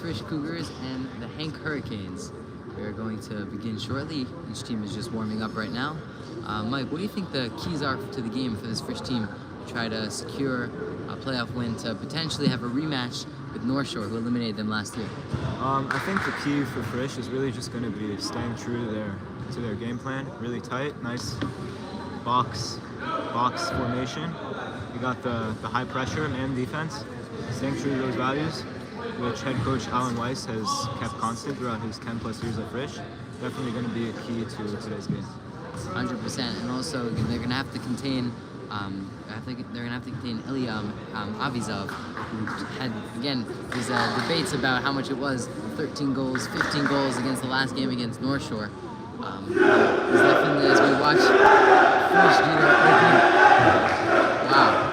Frisch Cougars and the HANC Hurricanes. We are going to begin shortly. Each team is just warming up right now. Mike, what do you think the keys are to the game for this Frisch team to try to secure a playoff win to potentially have a rematch with North Shore, who eliminated them last year? I think the key for Frisch is really just going to be staying true to their game plan. Really tight, nice box formation. You got the high pressure, man defense. Staying true to those values, which head coach Alan Weiss has kept constant throughout his 10+ years at Frisch. Definitely going to be a key to today's game. 100%, and also they're going to have to contain. They're going to have to contain Eliam Avizov, who had, again, these debates about how much it was, 13 goals, 15 goals against the last game against North Shore. It's definitely, as we watch Frisch do their opening, wow.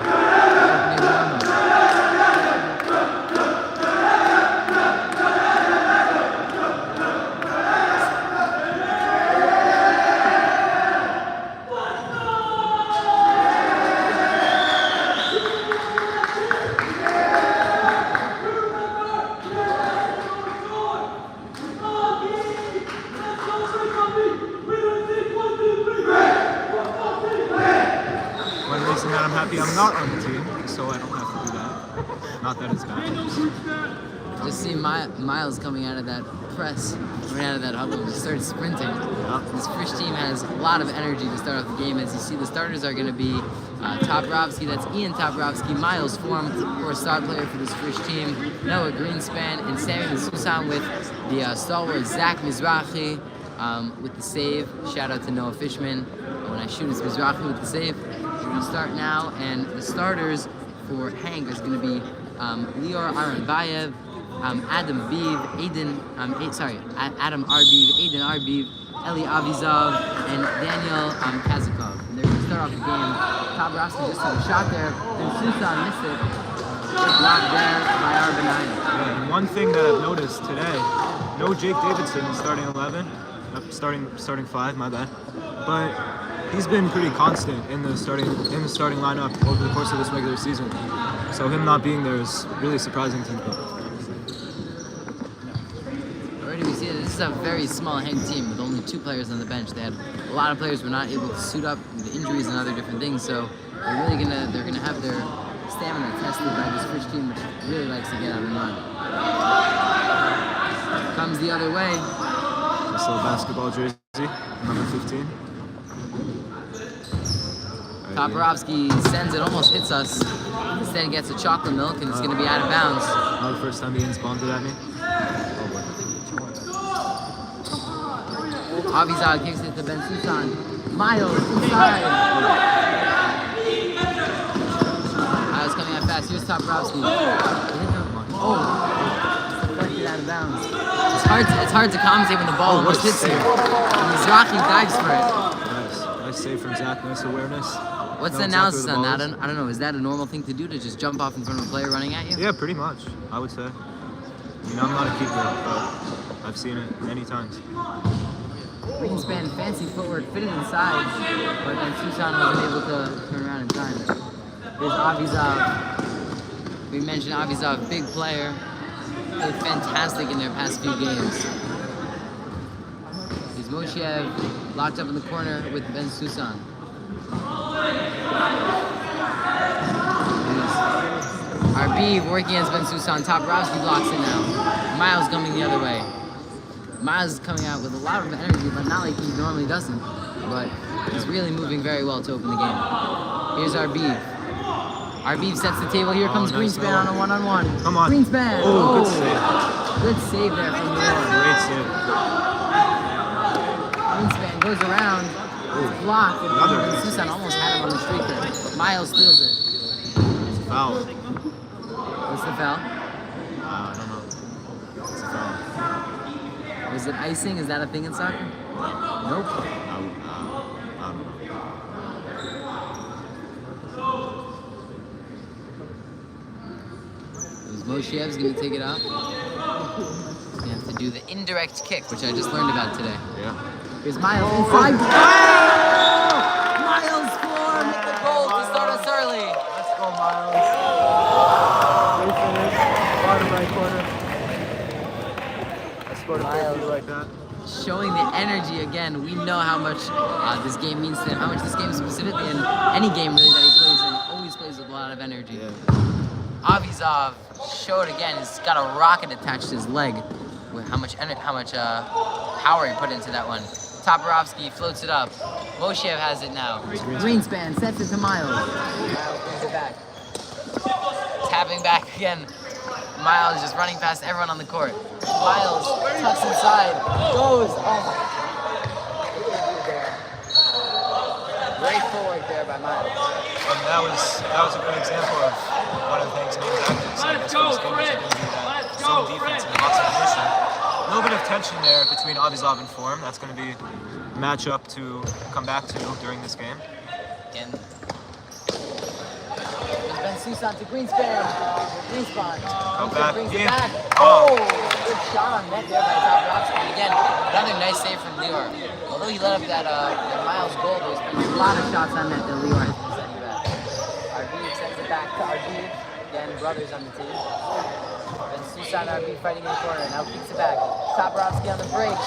I'm happy I'm not on the team, so I don't have to do that. Not that it's bad. Just see Miles coming out of that press, coming out of that huddle, and started sprinting. This Frisch team has a lot of energy to start off the game. As you see, the starters are going to be Toprovsky, that's Ian Toprovsky, Miles Form, for a star player for this Frisch team, Noah Greenspan, and Sammy Susan with the stalwart Zach Mizrahi with the save. Shout out to Noah Fishman. When I shoot, it's Mizrahi with the save. We're going to start now, and the starters for HANC is going to be Lior Aronbayev, Adam Aviv, Adam Arbiv, Aiden Arbiv, Eli Avizov, and Daniel Kazakov. And they're going to start off the game. Toprovsky just took a shot there, then Susan missed it. Good block there by Arbanine. Yeah, and one thing that I've noticed today, no Jake Davidson in starting 11, starting 5, my bad, but he's been pretty constant in the starting lineup over the course of this regular season. So him not being there is really surprising to me. Already we see that this is a very small HANC team with only 2 players on the bench. They had a lot of players who were not able to suit up with injuries and other different things. So they're gonna have their stamina tested by this Frisch team, which really likes to get out and run. Comes the other way. This little basketball jersey, number 15. Toprovsky sends it, almost hits us. Instead gets a chocolate milk, and it's going to be out of bounds. Not the first time Ian spawned it at me. Avizov kicks it to Ben Susan. Miles inside. Miles coming out fast. Here's Toprovsky. Deflected out of bounds. It's hard to commentate when the ball almost hits you. And Mizrahi dives for it. Nice save from Zach. Nice awareness. What's the analysis on that? I don't know. Is that a normal thing to do, to just jump off in front of a player running at you? Yeah, pretty much, I would say. I mean, I'm not a keeper, but I've seen it many times. Greenspan, fancy footwork, fitted inside, but then Susan wasn't able to turn around in time. There's Avizov. We mentioned Avizov, big player. Played fantastic in their past few games. There's Moshev locked up in the corner with Ben Susan. Arbiv working against Ben Susan. Toprovsky blocks it now. Miles coming the other way. Miles is coming out with a lot of energy, but not like he normally doesn't. But he's really moving very well to open the game. Here's Arbiv. Arbiv sets the table. Here comes nice Greenspan on a one-on-one. Come on. Greenspan. Oh, good save. Good save there from Lior. Great save. Greenspan goes around. It's blocked. And Susan almost had him on the streak there. Miles steals it. It's a foul. What's the foul? I don't know. It's a foul. Was it icing? Is that a thing in soccer? Nope. I don't know. Moshev's going to take it off. You have to do the indirect kick, which I just learned about today. Yeah. Here's Miles inside. Miles scored with the goal to start us early. Let's go, Miles. Great finish. Bottom right corner. scored a fair few like that. Showing the energy again. We know how much this game means to him, how much this game specifically, and any game really that he plays in, always plays with a lot of energy. Avizov showed again, he's got a rocket attached to his leg. With how much power he put into that one. Toporowski floats it up. Moshev has it now. Greenspan sets it to Miles. Miles brings it back. Tapping back again. Miles just running past everyone on the court. Miles tucks inside. Goes. Oh my. Great footwork there by Miles. And that was a good example of one of the things main tactics. Let's go, Frisch! Let's go, defense and lots of position. A little bit of tension there between Avizov and Form. That's going to be a matchup to come back to during this game. Again. Ben Susan to Greenspan. Greenspan. Brings it back. Oh! Good shot on net there by Toporowski. Again, another nice save from Lior. Although he let up that Miles goal, there's been a lot of shots on net that Lior has been sending back. Arbiv sends it back to Arbiv. Again, brothers on the team. Ben Susan and Arbiv fighting in the corner. Now kicks it back. Toporowski on the break.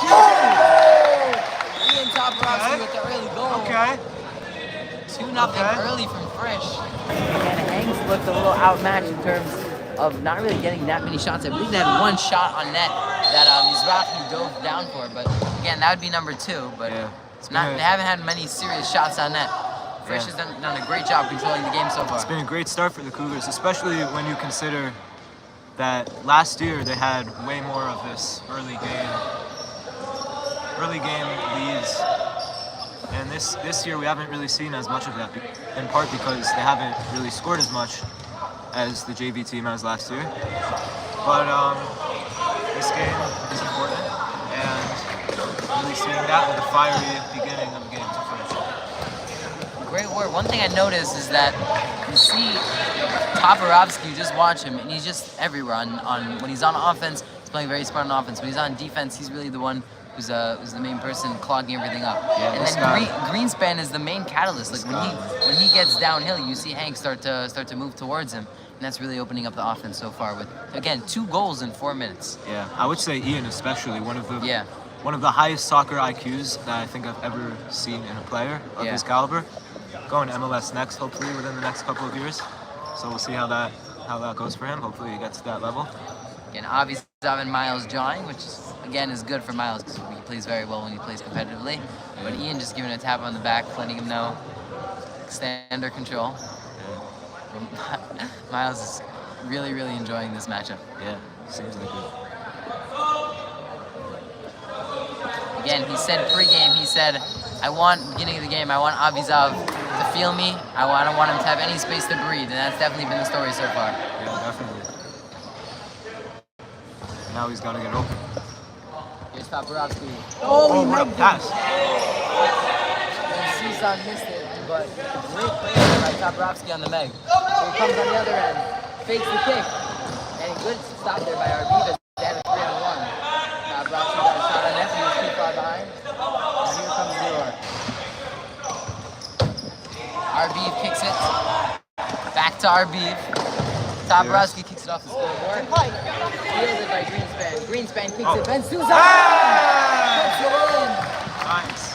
Ian Toporowski with the early goal. Okay. 2-0 early from Frisch. And HANC looked a little outmatched in terms of not really getting that many shots. I believe they had one shot on net that Mizrahi dove down for, but again, that would be number 2. But it's not. They haven't had many serious shots on net. Frisch has done a great job controlling the game so far. It's been a great start for the Cougars, especially when you consider that last year they had way more of this early game leads. And this year we haven't really seen as much of that, in part because they haven't really scored as much as the JV team has last year. But this game is important, and really seeing that with the fiery beginning of the game to finish. Great work. One thing I noticed is that you see Toporowski, you just watch him, and he's just everywhere. On when he's on offense, he's playing very smart on offense. When he's on defense, he's really the one who's the main person clogging everything up. Yeah, and then Greenspan is the main catalyst. Like when he gets downhill, you see HANC start to move towards him, and that's really opening up the offense so far. With again 2 goals in 4 minutes. Yeah, I would say Ian especially one of the highest soccer IQs that I think I've ever seen in a player of his caliber. Going to MLS next, hopefully within the next couple of years. So we'll see how that goes for him. Hopefully he gets to that level. Again, Avizov and Miles jawing, which is good for Miles because he plays very well when he plays competitively. But Ian just giving a tap on the back, letting him know, stay under control. Miles is really, really enjoying this matchup. Yeah, seems like it. Again, he said pre-game, beginning of the game, I want Avizov to feel me. I don't want him to have any space to breathe, and that's definitely been the story so far. Yeah, definitely. Now he's got to get open. Here's Toporowski. Oh, what a pass! Susan missed it, but great play by Toporowski on the Meg. Here he comes on the other end, fakes the kick, and a good stop there by Arbiv. They have a 3-on-1. Toporowski got a shot on net, he was too far behind. And here comes Lior. Arbiv kicks it. Back to Arbiv. Toporowski kicks it off the scoreboard. Fielded by Greenspan. Greenspan kicks it. Ben Susan puts it in. Nice.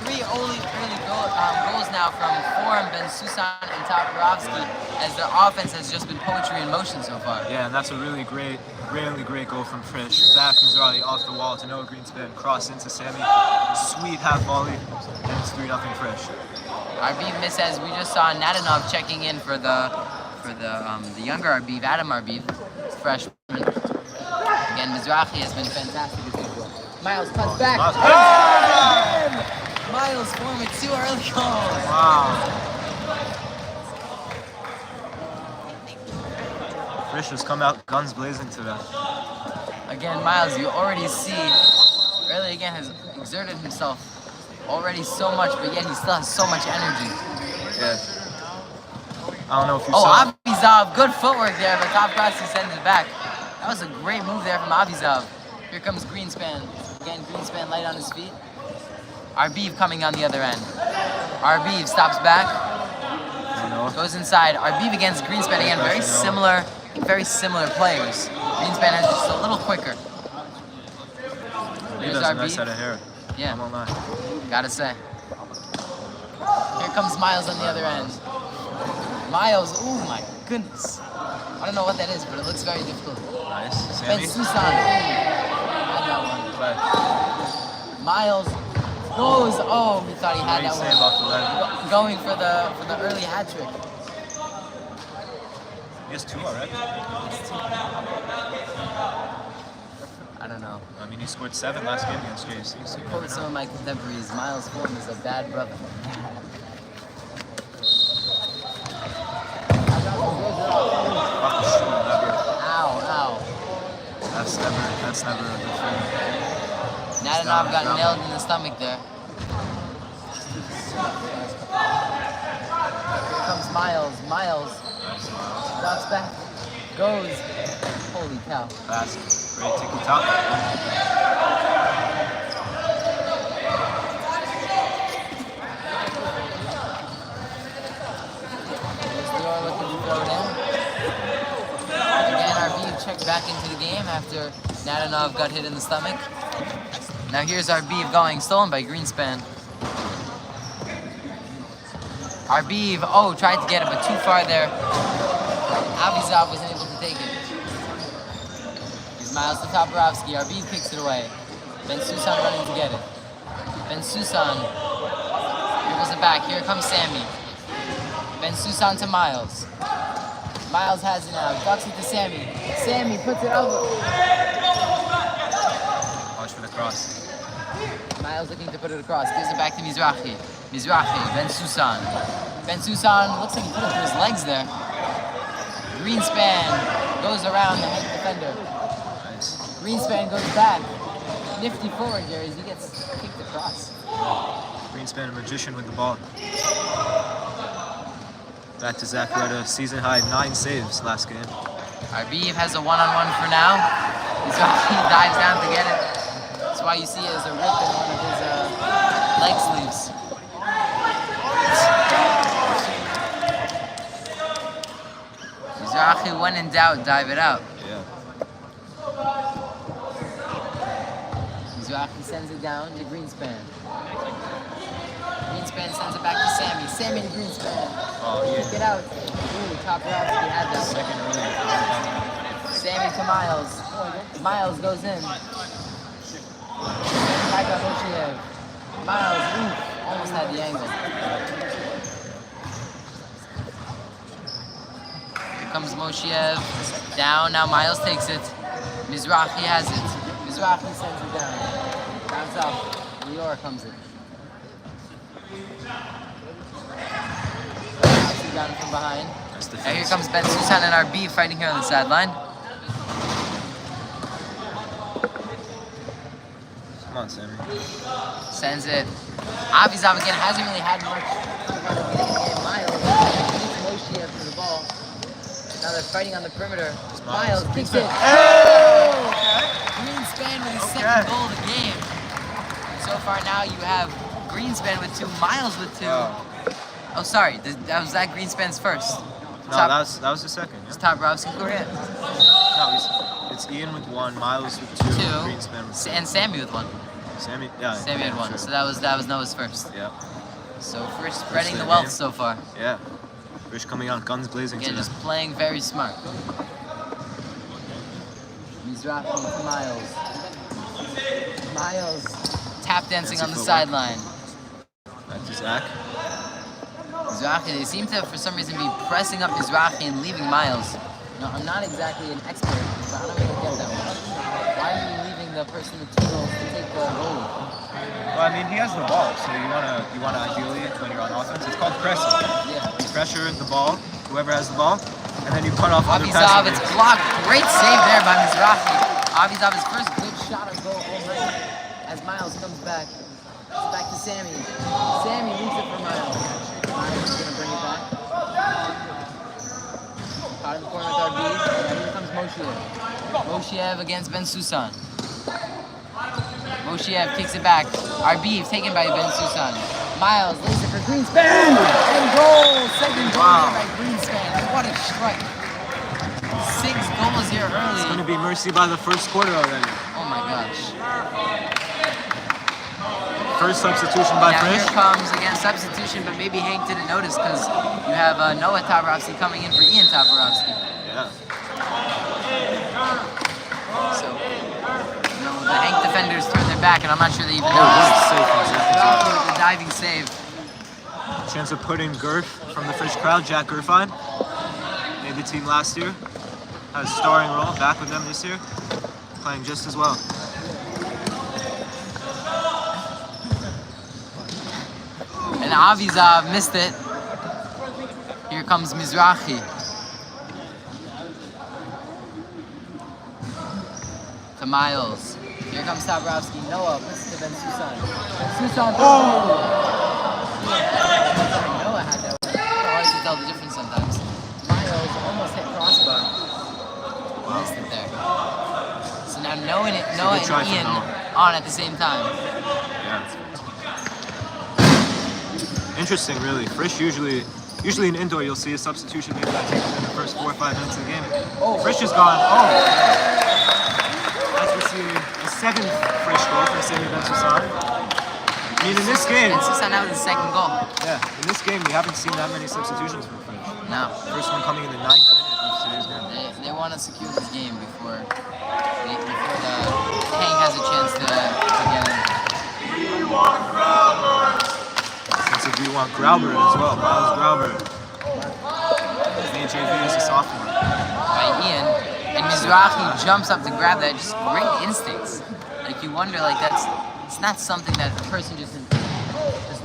3 early goals now from Form, Ben Susan, and Toporowski, as their offense has just been poetry in motion so far. Yeah, and that's a really great goal from Frisch. Zach Mizrahi off the wall to Noah Greenspan, cross into Sammy. Sweet half volley, and it's 3-0 Frisch. Arbiv miss, as we just saw Nadanov checking in for the younger Arbiv, Adam Arbiv, freshman. Again, Mizrahi has been fantastic as usual. Miles cuts back. Miles Form with 2 early goals. Wow. Frisch has come out guns blazing today. Again, Miles, you already see, early again has exerted himself already so much, but yet he still has so much energy. Yeah. I don't know if you saw. Avizov, good footwork there, but Toporowski sends it back. That was a great move there from Avizov. Here comes Greenspan. Again, Greenspan light on his feet. Arbiv coming on the other end. Arbiv stops back. Goes inside. Arbiv against Greenspan again. Very similar players. Greenspan is just a little quicker. Nice head of hair. Yeah. I won't lie. Gotta say. Here comes Miles on the other end. Miles, oh my goodness. I don't know what that is, but it looks very difficult. Nice. Ben Sammy. Susan. Had that one. But Miles goes. Oh, he thought he what had do you that say one. about the leg? Going for the early hat trick. He has 2 already. I don't know. I mean, he scored 7 last game against JC. So you Quote never some know. of my contemporaries. Miles Form is a bad brother. Ow, ow. That's never a good thing. Nadanov got nailed in the stomach there. Here comes Miles. Miles drops back. Goes. Holy cow. Fast. Great tiki-taka. Looking to throw it in. Again, RB checked back into the game after Nadanov got hit in the stomach. Now here's Arbiv going, stolen by Greenspan. Arbiv, oh, tried to get it, but too far there. Avizov wasn't able to take it. Here's Miles to Toporowski. Arbiv kicks it away. Ben Susan running to get it. Ben Susan dribbles it back. Here comes Sammy. Ben Susan to Miles. Miles has it now. Ducks it to Sammy. Sammy puts it over. Watch for the cross. Miles looking to put it across. Gives it back to Mizrahi. Mizrahi. Ben Susan. Ben Susan looks like he put it through his legs there. Greenspan goes around the head defender. Nice. Greenspan goes back. Nifty forward here as he gets kicked across. Greenspan, a magician with the ball. Back to Zach, who had a season high 9 saves last game. Arbiv has a one-on-one for now. Mizrahi dives down to get it. That's why you see it as a rip in one of his leg sleeves. Mizrahi, when in doubt, dive it out. Yeah. Mizrahi sends it down to Greenspan. Greenspan sends it back to Sammy. Sammy to Greenspan. Oh, yeah. Kick it out. Ooh, Toporowski had that one. Second early. Sammy to Miles. Miles goes in. Back up Moshiev. Miles, oof, almost had the angle. Here comes Moshiev. Down, now Miles takes it. Mizrahi has it. Mizrahi sends it down. Bounce off. Lior comes in. Got him from behind. And here comes Ben Susan and RB fighting here on the sideline. Come on, Sammy. Sends it. Avizov again hasn't really had much Miles beats Moshiev for the ball. Now they're fighting on the perimeter. Miles kicks it. Oh! Greenspan with his second goal of the game. And so far now you have Greenspan with 2, Miles with 2. Oh, sorry. That was Greenspan's first. No, that was the second. Yeah? It's Toporowski career. No, it's Ian with 1, Miles with 2, Greenspan with 2. And Sammy with 1. Sammy, yeah. Sammy had 1. Sure. So that was Noah's first. Yeah. So Frisch spreading the wealth so far. Yeah. Frisch coming out guns blazing Again, today. just playing very smart. Mizrahi to Miles. Miles tap dancing on the sideline. Back to Zach. Mizrahi, they seem to, for some reason, be pressing up Mizrahi and leaving Miles. No, I'm not exactly an expert, but I don't really get that one. Why are you leaving the person with 2 goals to take the goal? Well, I mean, he has the ball, so you wanna ideally, when you're on offense, it's called pressing. Yeah. You pressure the ball, whoever has the ball, and then you cut off other Avizov, it's passes. blocked. Great save there by Mizrahi. Avizov, his first good shot on goal all night. As Miles comes back. It's back to Sammy. Sammy leaves it for Miles. Miles is gonna bring it back. Caught in the corner with RB. And here comes Moshiev. Moshiev against Ben Susan. Moshiev kicks it back. RB taken by Ben Susan. Miles lays it for Greenspan. And goal! Second goal here by Greenspan. What a strike. 6 goals here early. It's going to be mercy by the first quarter already. Oh my gosh. First substitution by Now Frisch. here comes, again, substitution, but maybe Hank didn't notice because you have Noah Toporowski coming in for Ian Toporowski. Yeah. So, the Hank defenders turned their back, and I'm not sure they even Oh, what a noticed. save from Zach. The diving save. Chance of putting Gerf from the Frisch crowd, Jack Gerfine. Made the team last year. Had a starring role, back with them this year. Playing just as well. And Avizov missed it. Here comes Mizrahi. To Miles. Here comes Toporowski. Noah puts it to Ben Susan. Susan. Oh! Noah had that one. It's hard to tell the difference sometimes. Miles almost hit crossbar. Missed it there. So now Noah and Ian on at the same time. Yeah. Interesting, really. Frisch usually in indoor you'll see a substitution maybe that takes in the first 4 or 5 minutes of the game. Oh. Frisch is gone. Oh. As we see the 7th Frisch goal from Sammy Ben-Susan. I mean, in this game. Ben Susan now with his second goal. Yeah, in this game we haven't seen that many substitutions from Frisch. No. First one coming in the 9th minute of today's game. They want to secure this game before the Hank has a chance to get in. Since we want Grauber as well. Miles Grauber. JV is a sophomore. By Ian. And Mizrahi jumps up to grab that. Just great instincts. Like you wonder, like it's not something that a person just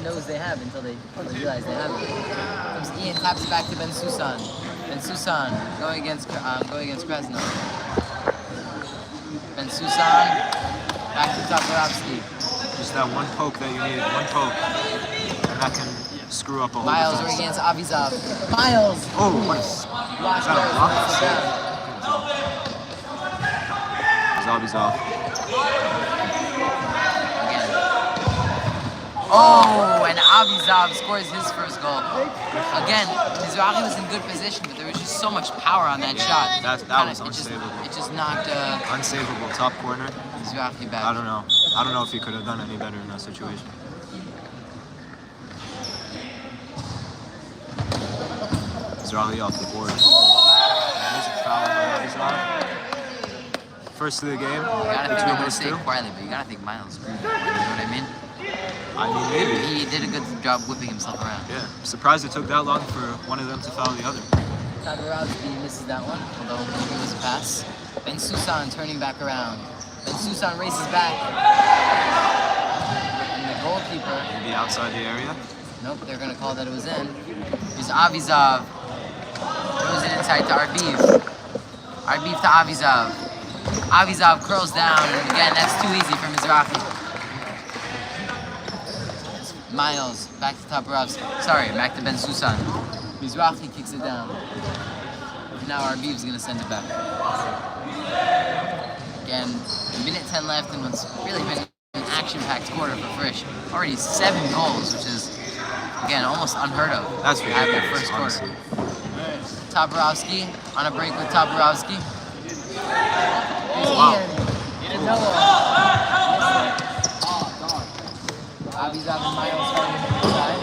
knows they have until they realize they have it. Comes Ian, taps it back to Ben Susan. Ben Susan going against Krasnov. Ben Susan back to Toporowski. Just that one poke that you needed, one poke. And that can screw up a whole Miles defense. going against Avizov. Miles! Oh, what is Watch that? Avizov. Again. Oh, and Avizov scores his first goal. Again, Mizrahi was in good position, but there was just so much power on that shot. That was unsavable. It just knocked Unsavable, top corner. Mizrahi back. I don't know if he could have done any better in that situation. Mizrahi off the board. There's a foul by Avizov. First of the game. You gotta think, I'm between gonna those say two. it quietly, but you gotta think Miles screwed up. You know what I mean? I mean, maybe. He did a good job whipping himself around. Yeah. Surprised it took that long for one of them to foul the other. Toporowski misses that one, although it was a pass. Ben Susan turning back around. Ben Susan races back. And the goalkeeper. Maybe outside the area. Nope, they're gonna call that it was in. Here's Avizov. Throws it inside to Arbiv. Arbiv to Avizov. Avizov curls down, and again, that's too easy for Mizrahi. Miles, back to Toporowski. Sorry, back to Ben Susan. Mizrahi kicks it down. Now Arbiv's gonna send it back. Again, a minute 10 left, and what's really been an action-packed quarter for Frisch. Already 7 goals, which is, again, almost unheard of. That's after the ridiculous, first quarter. honestly. Toporowski on a break with Toporowski. Here's Wow. Ian to Noah. Avizov and Miles fighting inside.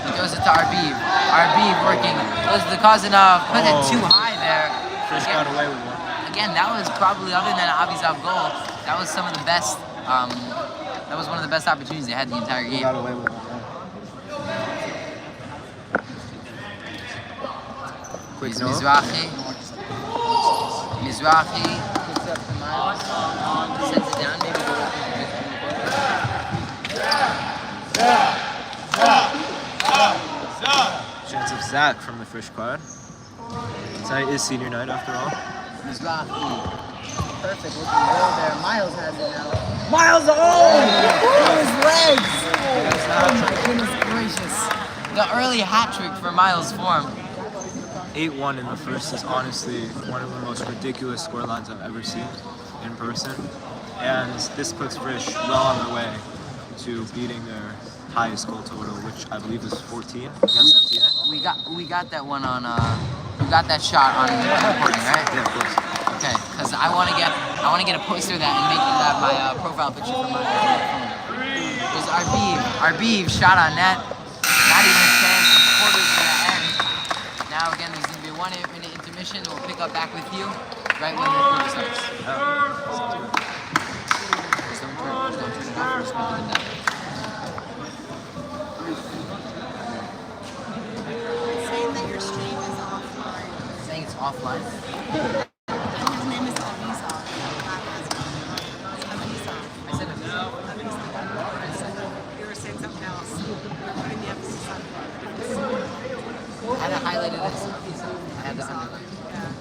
He throws it to Arbiv. Arbiv working. Was the cause enough? Put it too high there. Frisch got away with one. Again, that was probably, other than an Avizov goal, that was some of the best. That was one of the best opportunities they had the entire game. Got away with one. Quick Here's Noah. Mizrahi. Mizrahi picks up the Miles. Sends it down. Maybe go up Chance of Zach from the Frisch quad. Tonight is senior night after all. Mizrahi. Perfect looking goal there. Miles has it now. Miles! Oh! His legs! Oh my goodness gracious. The early hat trick for Miles' form. 8-1 in the first is honestly one of the most ridiculous scorelines I've ever seen in person. And this puts Frisch well on their way to beating their highest goal total, which I believe is 14 against MTA. We got that one on we got that shot on recording, right? Yeah, of course. Okay, because I want to get a poster of that and make that my profile picture for my phone. There's Arbiv shot on net. Not even a chance. The quarter's gonna end. Now again, there's gonna be a 1-minute intermission. We'll pick up back with you right when the quarter starts. Just don't turn it off. Just keep it down. It's saying that your stream is offline. Saying it's offline. His name is Aviza. Aviza. I said it. You were saying something else. Putting the emphasis on I had it highlighted as Aviza. I had the underline. yeah.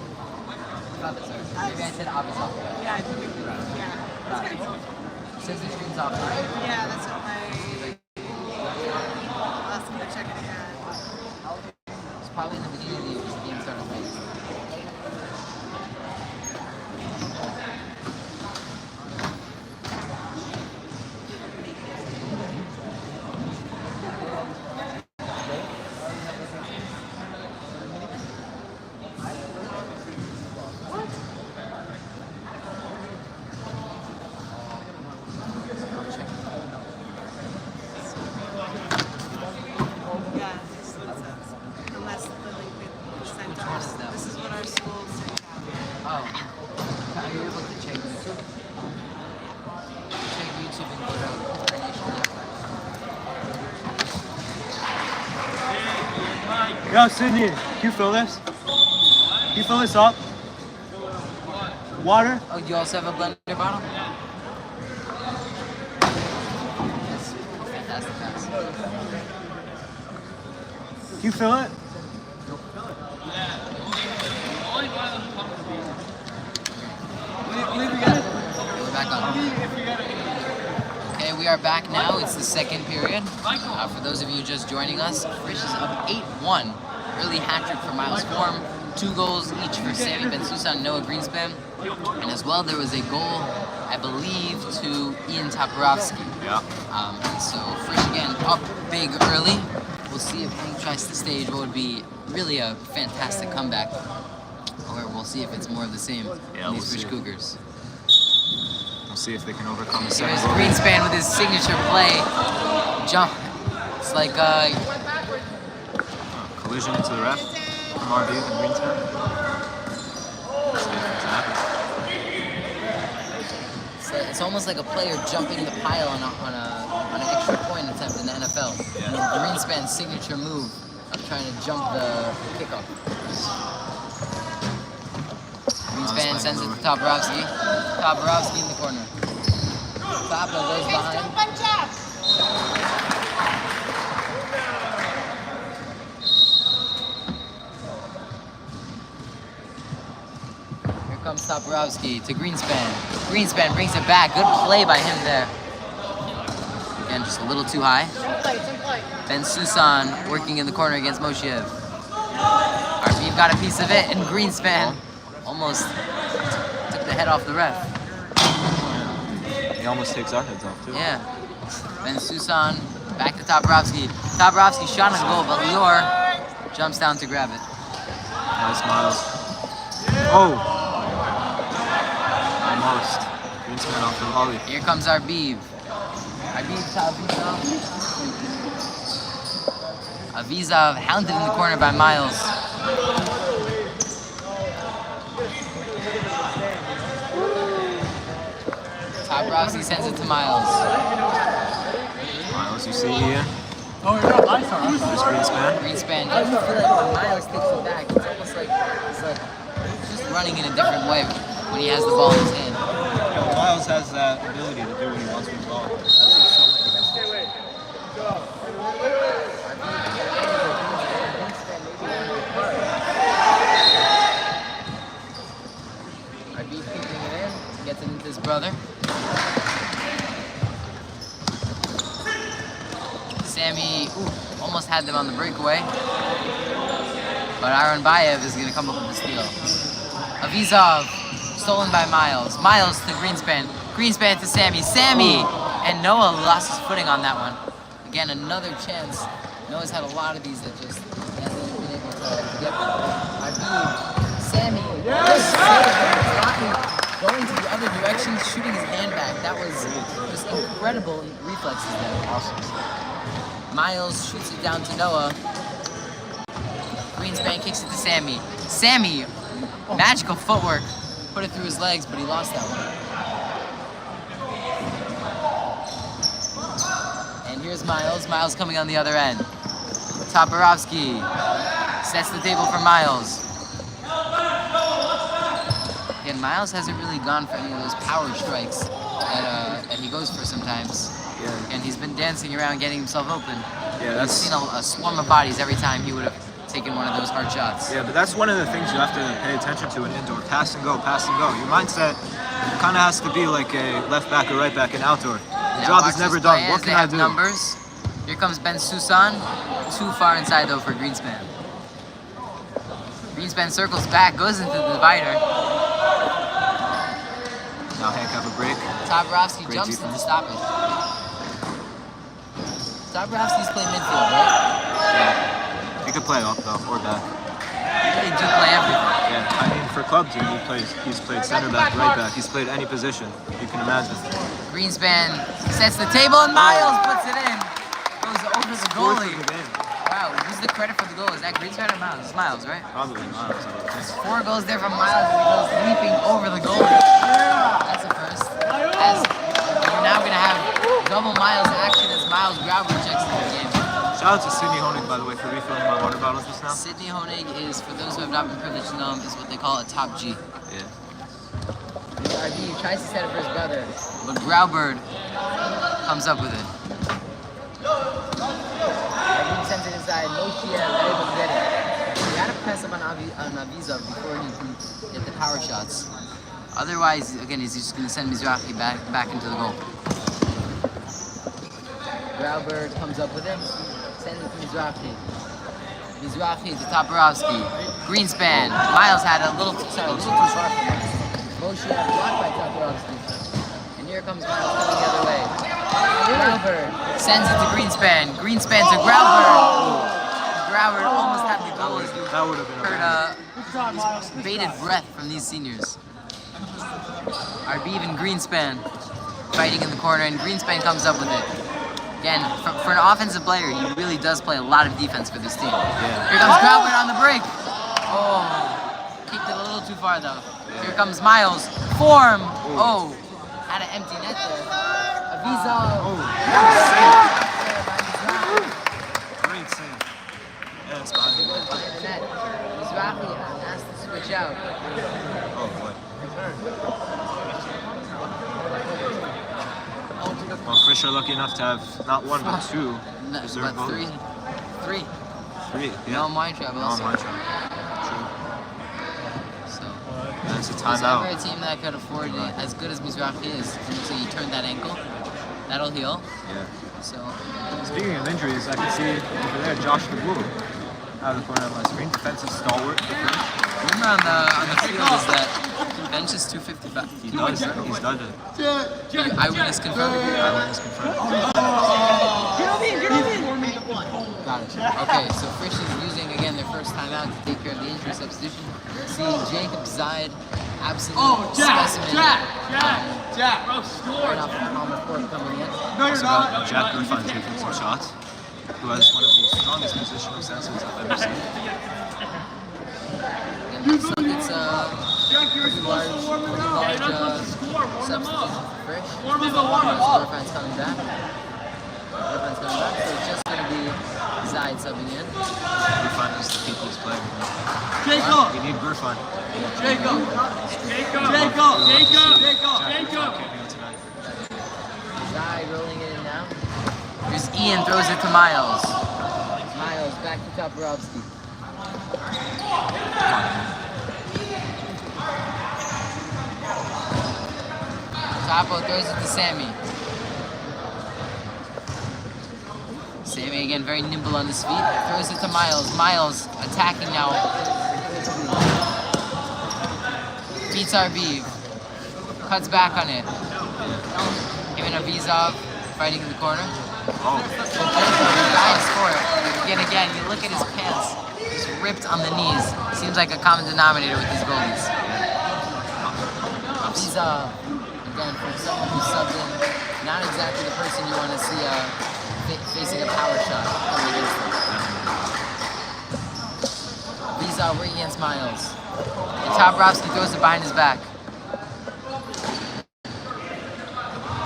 Maybe I said Aviza. Yeah, I think yeah. That's pretty cool. Since the stream's offline. Yeah, that's what I'll ask him to check it again. It's probably in the beginning of the game started late. Yeah, this is what it says. Unless the link we sent Which one us. is that? This is what our school sent out. Oh. Are you able to check YouTube? Check YouTube and go to Carnation Network. Yo, Sydney, can you fill this? Can you fill this up? Water? Oh, you also have a blender bottle? That's a fantastic pass. Can you fill it? Okay, we're back on. Okay, we are back now. It's the second period. For those of you just joining us, Frisch is up 8-1. Early hat trick for Miles Form. 2 goals each for Sammy Ben-Sousa and Noah Greenspan. And as well, there was a goal, I believe, to Ian Toporowski. Yeah. And so Frisch again up big early. We'll see if Hank tries to stage what would be really a fantastic comeback. Or we'll see if it's more of the same Yeah, in we'll these Frisch see. Cougars. We'll see if they can overcome the Here's 7 goal. Greenspan with his signature play. Jump. It's like Collision into the ref from RB and Greenspan. Let's see if it's happening. it's almost like a player jumping the pile on an extra point attempt in the NFL. Yeah. You know, Greenspan's signature move of trying to jump the kickoff. Greenspan sends it to Toporowski. Toporowski in the corner. Topo goes behind. Here comes Toporowski to Greenspan. Greenspan brings it back. Good play by him there. Again, just a little too high. Ben-Sousa working in the corner against Moshiev. Arbiv got a piece of it, and Greenspan almost took the head off the ref. He almost takes our heads off, too. Yeah. Ben-Sousa back to Toporowski. Toporowski shot on goal, but Lior jumps down to grab it. Nice Miles. Oh! Almost. Greenspan off the volley. Here comes Arbiv. Arbiv to Avizov. Avizov hounded in the corner by Miles. Toporowski sends it to Miles. Miles, you see here? Oh, no, I saw it. There's Greenspan. Greenspan. I just feel like when Miles takes it back, it's almost like he's just running in a different way when he has the ball in his hand. Miles has that ability to do what he wants with the ball. That's what's so much against him. Arbiv keeping it in, gets it into his brother. Sammy almost had them on the breakaway. But Aaron Bayev is going to come up with the steal. Avizov, stolen by Miles. Miles to Greenspan. Greenspan to Sammy. Sammy! And Noah lost his footing on that one. Again, another chance. Noah's had a lot of these that just hasn't been able to get them. Arbiv, Sammy. Yes! Going to the other direction. direction, shooting his hand back. That was just incredible reflexes there. Awesome. Miles shoots it down to Noah. Greenspan kicks it to Sammy. Sammy, magical footwork. Put it through his legs, but he lost that one. And here's Miles. Miles coming on the other end. Toporowski sets the table for Miles. Again, Miles hasn't really gone for any of those power strikes that he goes for sometimes. Yeah. And he's been dancing around getting himself open. Yeah, I've that's seen a swarm of bodies every time he would have taken one of those hard shots. yeah, but that's one of the things you have to pay attention to in indoor. Pass and go, pass and go. Your mindset kind of has to be like a left back or right back in outdoor. The job is never done. What can I do? Numbers. Here comes Ben Susan. Too far inside though for Greenspan. Greenspan circles back, goes into the divider. Now Hank have a break. Toporowski Great jumps in to defense. stop it. Toporowski's playing midfield, right? Yeah. He could play up though, or back. They do play everything. Yeah, I mean for club team he's played center back, right back. He's played any position you can imagine. Greenspan sets the table and Miles puts it in. Goes over the Fourth goalie. of the game. Wow, who's the credit for the goal? Is that Greenspan or Miles? It's Miles, right? Probably Miles, I would think. 4 goals there from Miles as he goes leaping over the goalie. That's a first. As we're now going to have double Miles action as Miles Grauber checks into the game. Shout out to Sydney Honig, by the way, for refilling my water bottle just now. Sidney Honig is, for those who have not been privileged to know him, is what they call a top G. Yeah. RB tries to set it for his brother, but Graubert comes up with it. RB sends it inside. Moshe not able to get it. You gotta press up on Avizov before he can get the power shots. Otherwise, again, he's just gonna send Mizrahi back into the goal. Graubert comes up with him. Sends it to Mizrahi. Mizrahi to Toporowski. Greenspan. Miles had a little too far from him. Moshe blocked by Toporowski. And here comes Miles coming the other way. Graubert sends it to Greenspan. Greenspan to Graubert. Graubert almost had the goal. That would have been Heard bated breath from these seniors. Arbiv and Greenspan fighting in the corner, and Greenspan comes up with it. Again, for an offensive player, he really does play a lot of defense for this team. Yeah. Here comes Graubert on the break. Oh, kicked it a little too far though. Here comes Miles. Form. Oh, had an empty net there. Avizov. Great save. Yeah, it's behind me. Behind the net. Mizrahi asked to switch out. Oh boy. Well, Frisch are lucky enough to have not one but two No, reserve but goalies. three. Three. No Weintraub also. No True. So That's a if there's ever timeout. a team that could afford it, as good as Mizrahi is, until you turn that ankle, that'll heal. Yeah. So Speaking of injuries, I can see over there Josh DeBlue out of the corner of my screen. Defensive stalwart. rumor on the field is that he benches 255. He does. He's done it. Eyewitness confirmed. Eyewitness confirmed. Got it. Okay, so Frisch is using again their first timeout to take care of the injury substitution. Seeing Jacob Zide, absolute specimen. Jack, bro, score. Right off the Palmer court coming in. Also got Jack Griffin taking some shots, who has one of the strongest positional senses I've ever seen. And looks like it's pretty large substitution for Frisch. Griffin's coming back. So it's just going to be Zide subbing in. Griffin is the people's player. Jacob. You need Griffin. Jacob. Zide rolling it in now. Here's Ian, throws it to Miles. Miles back to Toporowski. Topo throws it to Sammy. Sammy again very nimble on his feet. Throws it to Miles. Miles attacking now. Beats Arbiv. Cuts back on it. Giving Avizov fighting in the corner. Oh, Guys for it. Again, you look at his pants. Just ripped on the knees. Seems like a common denominator with these goalies. Avizov Again, from someone who subbed in, not exactly the person you want to see facing a power shot coming against them. Visa working against Miles. And Toprovsky throws it behind his back.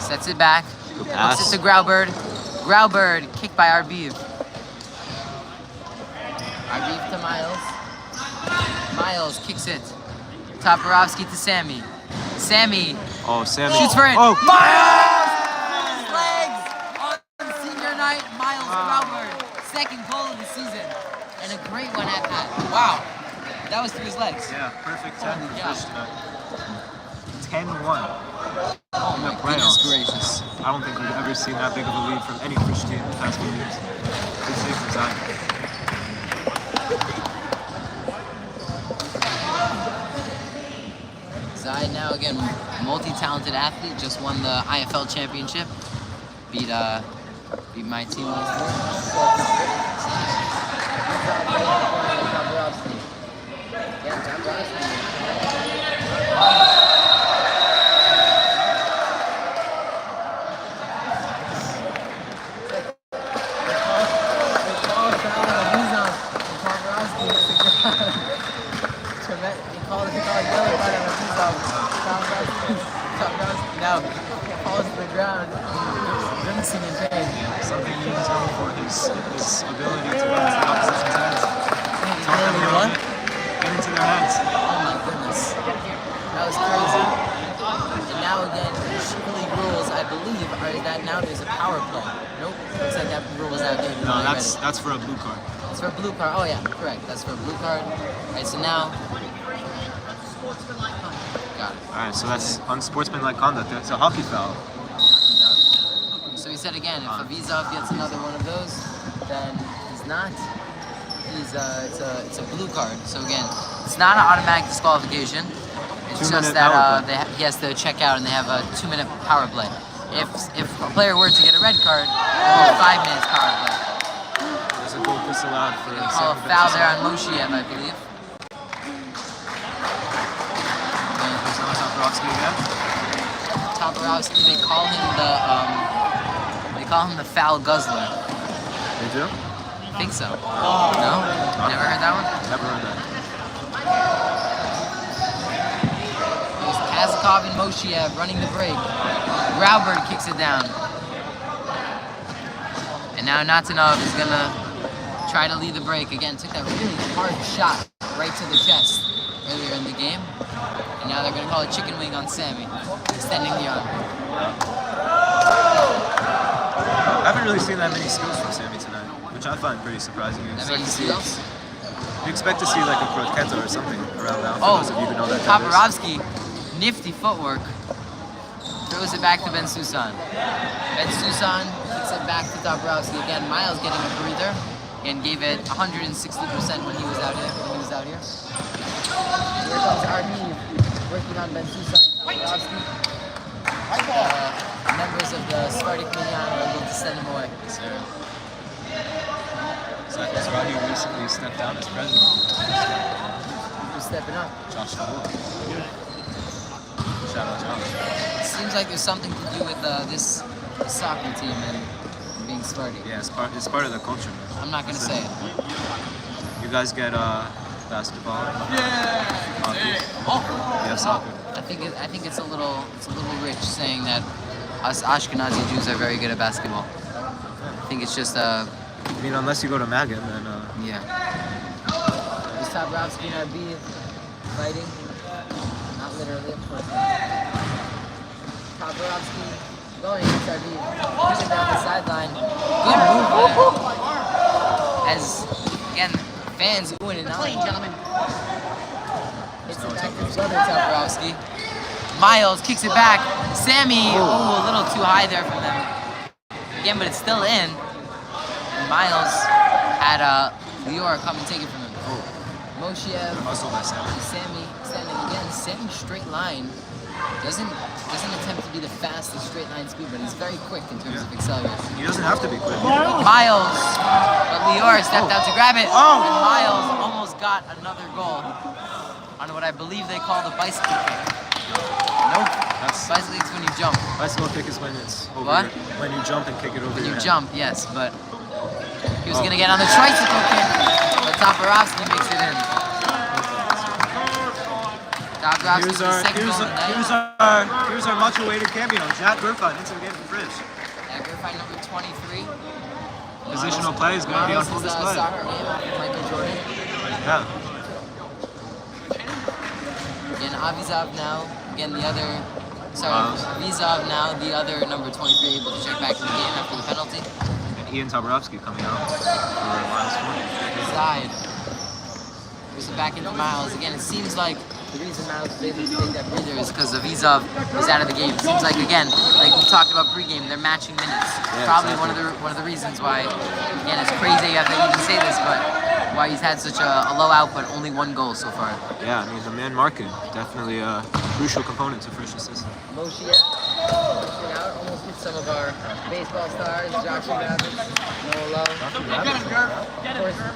Sets it back. Hooks it to Graubird. Graubird, kicked by Arbiv. Arbiv to Miles. Miles kicks it. Toporowski to Sammy. Sammy. Oh, Sammy. Shoots for it. Oh, Miles! His legs on senior night. Miles Graubird. Second goal of the season. And a great one at that. Wow. That was through his legs. Yeah, perfect 10 Holy for cow. Frisch tonight. 10-1. Oh my goodness gracious. I don't think we've ever seen that big of a lead from any Frisch team in the past few years. Good save from Zion. Zai now again, multi-talented athlete, just won the IFL championship. Beat my team last year. Now falls to the ground, grimacing in pain. Something he was known for his ability to get into the opposition's heads. What? Get into their heads. Oh my goodness. That was crazy. And now again, Sugar League rules, I believe, are that now there's a power play. Nope. Looks like that rule was outdated. No, that's for a blue card. It's for a blue card. Oh yeah, correct. That's for a blue card. Alright, so now. Got it. Alright, so that's unsportsmanlike conduct. It's a hockey foul. So he said again, if Avizov gets another one of those, then he's not. It's a blue card. So again, it's not an automatic disqualification. It's just that he has to check out and they have a 2-minute power play. If a player were to get a red card, it would be 5 minutes power play. There's a goal disallowed for a Call a foul there on Moshiev, I believe. Toporowski again. Toporowski, they call him the foul guzzler. They do? I think so. No? Never heard that one? Never heard that. It was Kazakov and Moshiev running the break. Graubird kicks it down. And now Natanov is gonna try to lead the break. Again, took that really hard shot right to the chest earlier in the game. And now they're gonna call a chicken wing on Sammy, extending the arm. I haven't really seen that many skills from Sammy tonight, which I find pretty surprising. That many skills? You expect to see like a croqueta or something around now. Oh, For those of you who know that. Toporowski, nifty footwork. Throws it back to Ben Susan. Ben Susan kicks it back to Toporowski. Again, Miles getting a breather and gave it 160% when he was out here. Here comes Arbiv working on Ben Susan. Toporowski. Members of the Spartak Minyan are able to send him away. Zrahi recently stepped down as president. Who's stepping up? Josh Fahul. Shout out Josh. It seems like there's something to do with this soccer team and being Spartak. Yeah, it's part of the culture. I'm not gonna say it. You guys get basketball. Yeah. Hockey. You have soccer. I think it's a little rich saying that us Ashkenazi Jews are very good at basketball. I think it's just I mean, unless you go to Magan, then yeah. Is Toporowski and Arbiv fighting? Not literally, of course. Toporowski going against Arbiv. Pushing down the sideline. Good move by him. As again, fans oohing and ahhing. Gentlemen. Hits it back to his brother Toporowski. Miles kicks it back. Sammy, a little too high there for them. Again, but it's still in. And Miles had Lior come and take it from him. Moshiev, muscle by Sammy. Sammy standing again. Sammy straight line doesn't attempt to be the fastest straight line speed, but he's very quick in terms of acceleration. He doesn't have to be quick. Miles, but Lior stepped out to grab it. Oh. And Miles almost got another goal on what I believe they call the bicycle kick. Nope. That's Bicycle kick is when you jump. bicycle kick is when it's over. What? When you jump and kick it over When your you head. jump, yes, but he was gonna get on the tricycle kick, but Toporowski makes it in. Toporowski's the second goal of the night. Here's our much awaited cameo, Jack Gurfine, into the game for Frisch. Yeah, Griffin number 23. Positional play is going to be on full This is a display. soccer game after Michael Jordan. Yeah. Again, Avizov now. Again, the other. Sorry, Miles. Avizov now, the other number 23, able to check back in the game after the penalty. And Ian Toporowski coming out for Miles Ford. Side. Moves it back into Miles. Again, it seems like the reason Miles was able to take that breather is because Avizov was out of the game. It seems like, again, like we talked about pregame, they're matching minutes. Yeah, Probably exactly. one of the reasons why, again, it's crazy you have to even say this, but why he's had such a low output, only one goal so far. Yeah, I mean, the man marking, definitely a crucial component to Frisch's system. Moshia, pushing out, almost hit some of our baseball stars, Joshua Rabbits, Noah Lowe.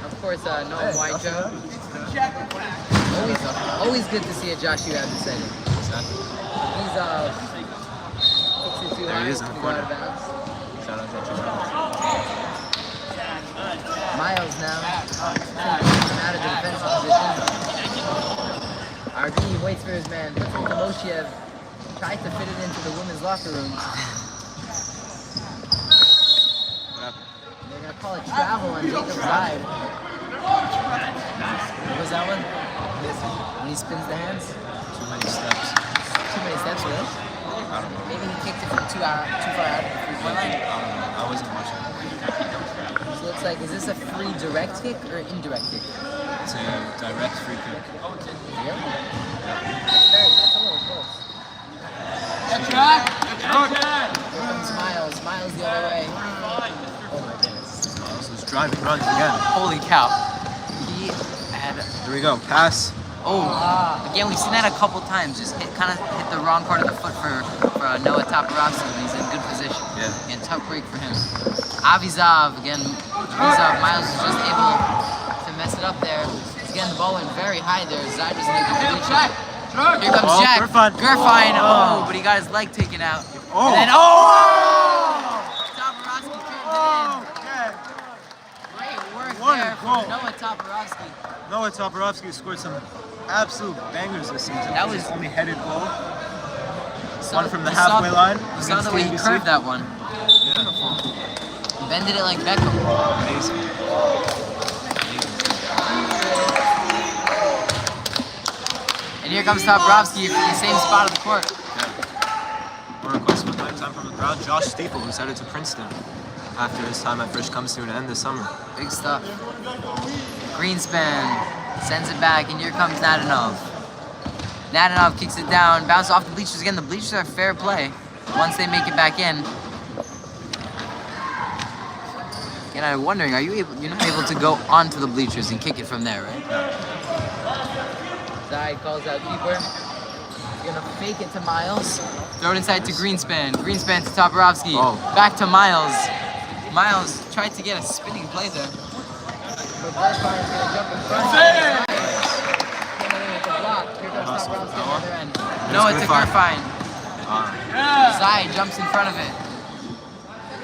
Of course, Noah Whitejoe. Always good to see a Joshua Rabbit setting. He's kicks it too There high, he is in to the go out of corner. bounds. Shout out to Joshua. Miles now, taking out of the defensive position. RB waits for his man, puts it to Moshiev, tries to fit it into the women's locker room. What happened? They're gonna call it travel on Jacob's side. What was that one? When he spins the hands? Too many steps. Too many steps, really? I don't know. Maybe he kicked it from too far out of the three-point line. I don't know. I wasn't watching. So it looks like, is this a free direct kick or indirect kick? It's a direct free kick. Yeah. That's a little close. Here comes Miles. Miles the other way. Oh my goodness. Miles is driving runs again. Holy cow. He had. Here we go. Pass. Oh, again, we've seen that a couple times. Just kind of hit the wrong part of the foot for Noah Toporowski, and he's in good position. Yeah. Again, tough break for him. Avizov, again, Miles is just able to mess it up there. Again, the ball went very high there. Zide was able to reach it. Here comes Oh, Jack. Gurfine. Oh, but he got his leg taken out. Oh. And then, Toporowski turned it Okay. in. Great work What a there goal. from Noah Toporowski. Noah Toporowski scored some absolute bangers this season. That His was- only headed goal. So One from the you saw- halfway line You saw against the way he KBC. curved that one. Beautiful. He bended it like Beckham. Amazing. And here comes Toporowski from the same spot of the court. More requests for time from the crowd. Josh Steeple, who's headed to Princeton after his time at Frisch, comes to an end this summer. Big stuff. Greenspan sends it back, and here comes Nadanov. Nadanov kicks it down, bounces off the bleachers again. The bleachers are fair play once they make it back in. Again, I'm wondering, you're not able to go onto the bleachers and kick it from there, right? Zide calls out keeper. He's gonna fake it to Miles. Throw it inside to Greenspan. Greenspan to Toporowski. Oh. Back to Miles. Miles tried to get a spinning play there. But Gurfine's gonna jump in front. Came in with the block. Here goes Toporowski on the other end. No, it's a Gurfine. Zide jumps in front of it.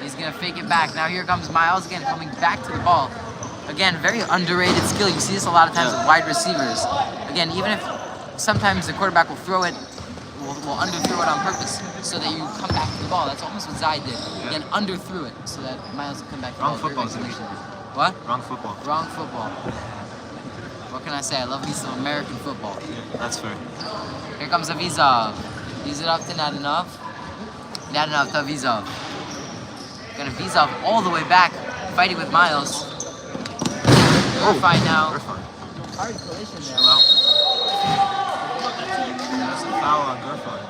He's gonna fake it back. Now here comes Miles again, coming back to the ball. Again, very underrated skill. You see this a lot of times with wide receivers. Again, even if sometimes the quarterback will throw it, will underthrow it on purpose so that you come back to the ball. That's almost what Zide did. Again, underthrew it so that Miles can come back to the Wrong ball. football, Very Zach. nice. What? Wrong football. Wrong football. What can I say? I love me some American football. That's fair. Here comes Avizov. Use it up to Nadanov. Nadanov to Avizov. Gonna Avizov all the way back, fighting with Miles. Gurfine now. Gurfine. Hard collision there. Chill out. That's a foul on Gurfine.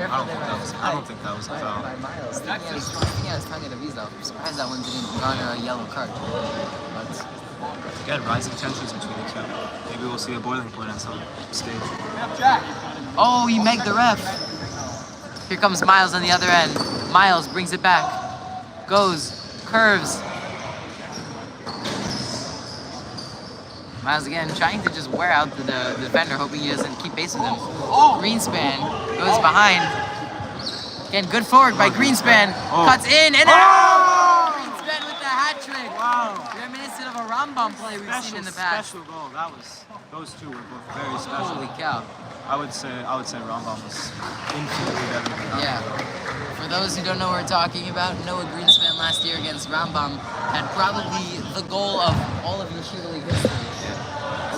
I don't think that was a foul. By Miles. Sticking out his tongue at Avizov. I'm surprised that one didn't garner a yellow card. But Again, rising tensions between the two. Maybe we'll see a boiling point at some stage. oh, he megged the ref. Here comes Miles on the other end. Miles brings it back. Goes, curves. Miles again trying to just wear out the defender, hoping he doesn't keep pace with him. Greenspan goes behind. Again, good forward by Greenspan. Cuts in and out! Greenspan with the hat trick. Wow. Reminiscent of a Rambam play we've seen in the past. Special goal. Those two were both very special. Holy cow. I would say Rambam was infinitely better than that. Yeah. For those who don't know what we're talking about, Noah Greenspan last year against Rambam had probably the goal of all of Yeshiva League history.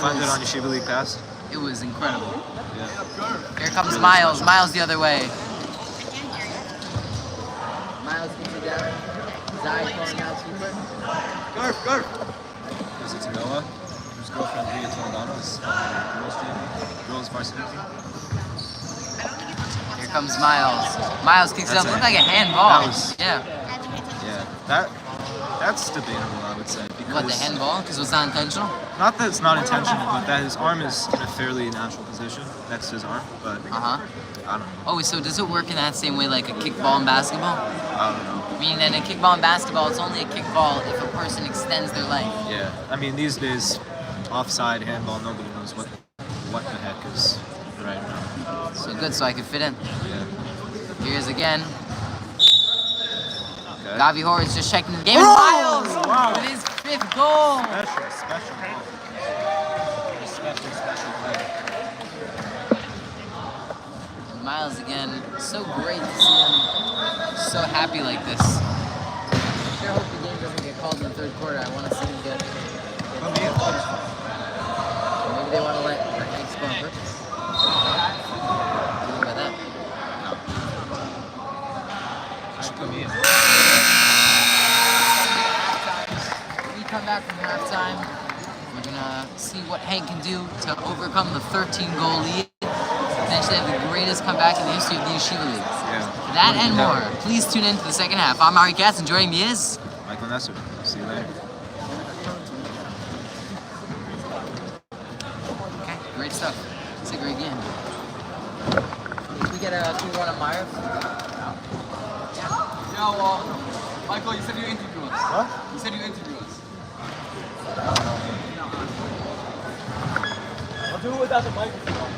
Find it on Yeshiva League Pass. It was incredible. Yeah. Here comes Miles. Miles the other way. Miles gets it down. Zai calling out keeper. Garf. Is it to Noah, whose girlfriend Leah Toledano is girls varsity team? Here comes Miles. Miles kicks it up. That's Looked like a handball. that was- Yeah. Yeah. That's debatable, I would say. Because What, the handball? Because it was not intentional? Not that it's not intentional, but that his arm is in a fairly natural position next to his arm. But Uh-huh. I don't know. Oh, so does it work in that same way like a kickball in basketball? I don't know. Meaning in a kickball in basketball, it's only a kickball if a person extends their leg. Yeah. I mean, these days, offside handball, nobody knows what the heck is right now. So good, so I could fit in. Yeah. Here's again. Okay. Gavi Horowitz just checking the game. And Miles with his 5th goal. Special goal. Special play. And Miles again, so great to see him so happy like this. I sure hope the game doesn't get called in the 3rd quarter. I want to see him get maybe they want to let the Hanks go on purpose. What do you mean by that? Should put me in. We come back from halftime. We're gonna see what Hank can do to overcome the 13-goal lead. Potentially have the greatest comeback in the history of the Yeshiva League. Yeah. That and more. Please tune in to the second half. I'm Ari Katz, and joining me is Michael Nesser. See you later. okay, great stuff. It's a great game. Can we run a Meyer? Yeah, Michael, you said you interview us. What? You said you interview us. I'll do it without the microphone.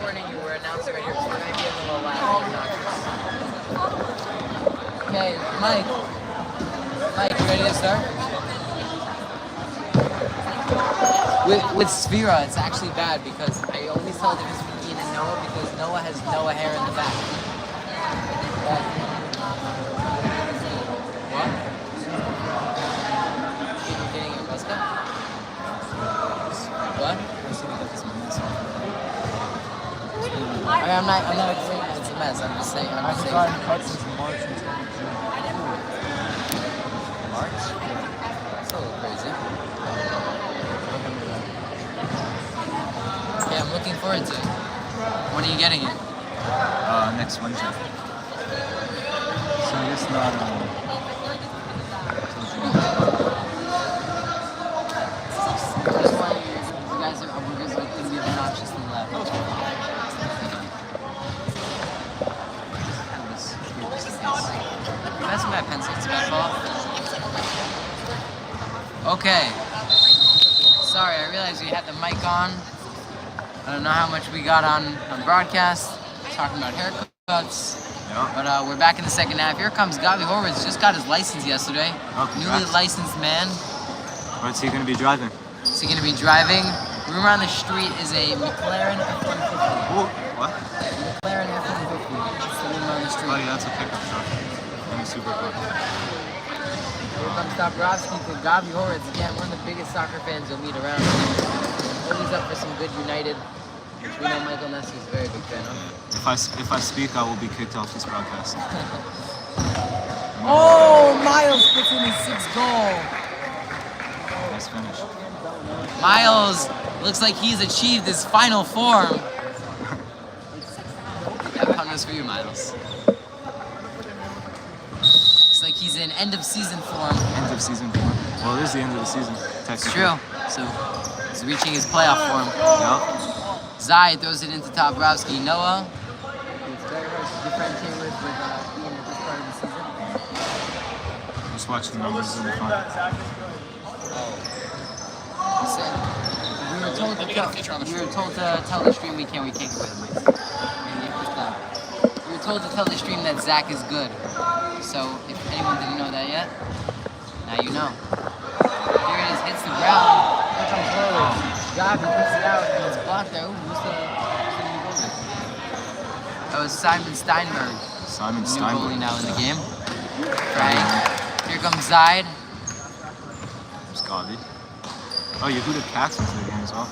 Warning, you were announcing right here, so there might be a little loud. Okay, Mike. Mike, you ready to start? With Sphera, it's actually bad because I always tell the difference between Ian and Noah because Noah has Noah hair in the back. What? You're getting your buzz cut? What? I'm not saying that it's a mess. I'm just saying. I've been gotten cuts since March until June. March? That's a little crazy. Okay, I'm looking forward to it. When are you getting it? Next Wednesday. So I guess not. I just want you guys are going to be obnoxiously loud. That's my pencil. It's my fault. Okay. Sorry, I realized we had the mic on. I don't know how much we got on broadcast, talking about haircuts. Yeah. But we're back in the second half. Here comes Gavi Horowitz. Just got his license yesterday. Oh, congrats. Newly licensed man. What's he going to be driving? Is he going to be driving? Rumor on the street is a McLaren F-150. Oh, what? McLaren F-150. That's the rumor on the street. Oh yeah, that's a pickup truck. That'd be super cool. Here comes Dabrowski to Gavi Horowitz. Again, one of the biggest soccer fans you'll meet around. Always up for some good United, which we know Michael Nessie is a very big fan of. If I speak, I will be kicked off this broadcast. Oh, Miles puts in his sixth goal. Nice finish. Miles looks like he's achieved his final form. That pun was for you, Miles. Looks like he's in end of season form. End of season form. Well, it is the end of the season, technically. It's true. So he's reaching his playoff form. Yeah. Zai throws it into Dabrowski. Noah. It's very hard to differentiate with Ian at this part of the season. Just watch the numbers in the front. We were told to tell the stream we can't get away with it. We were told to tell the stream that Zach is good. So if anyone didn't know that yet, now you know. Here it is, hits the ground. Here comes Horowitz. Gavi puts it out and it's blocked there. Ooh, who's the new goalie? That was Simon Steinberg. Simon New Steinberg. goalie now in the game. Frank. Here comes Zaid. There's Gavi. Oh, Yehuda Katz into the game as well.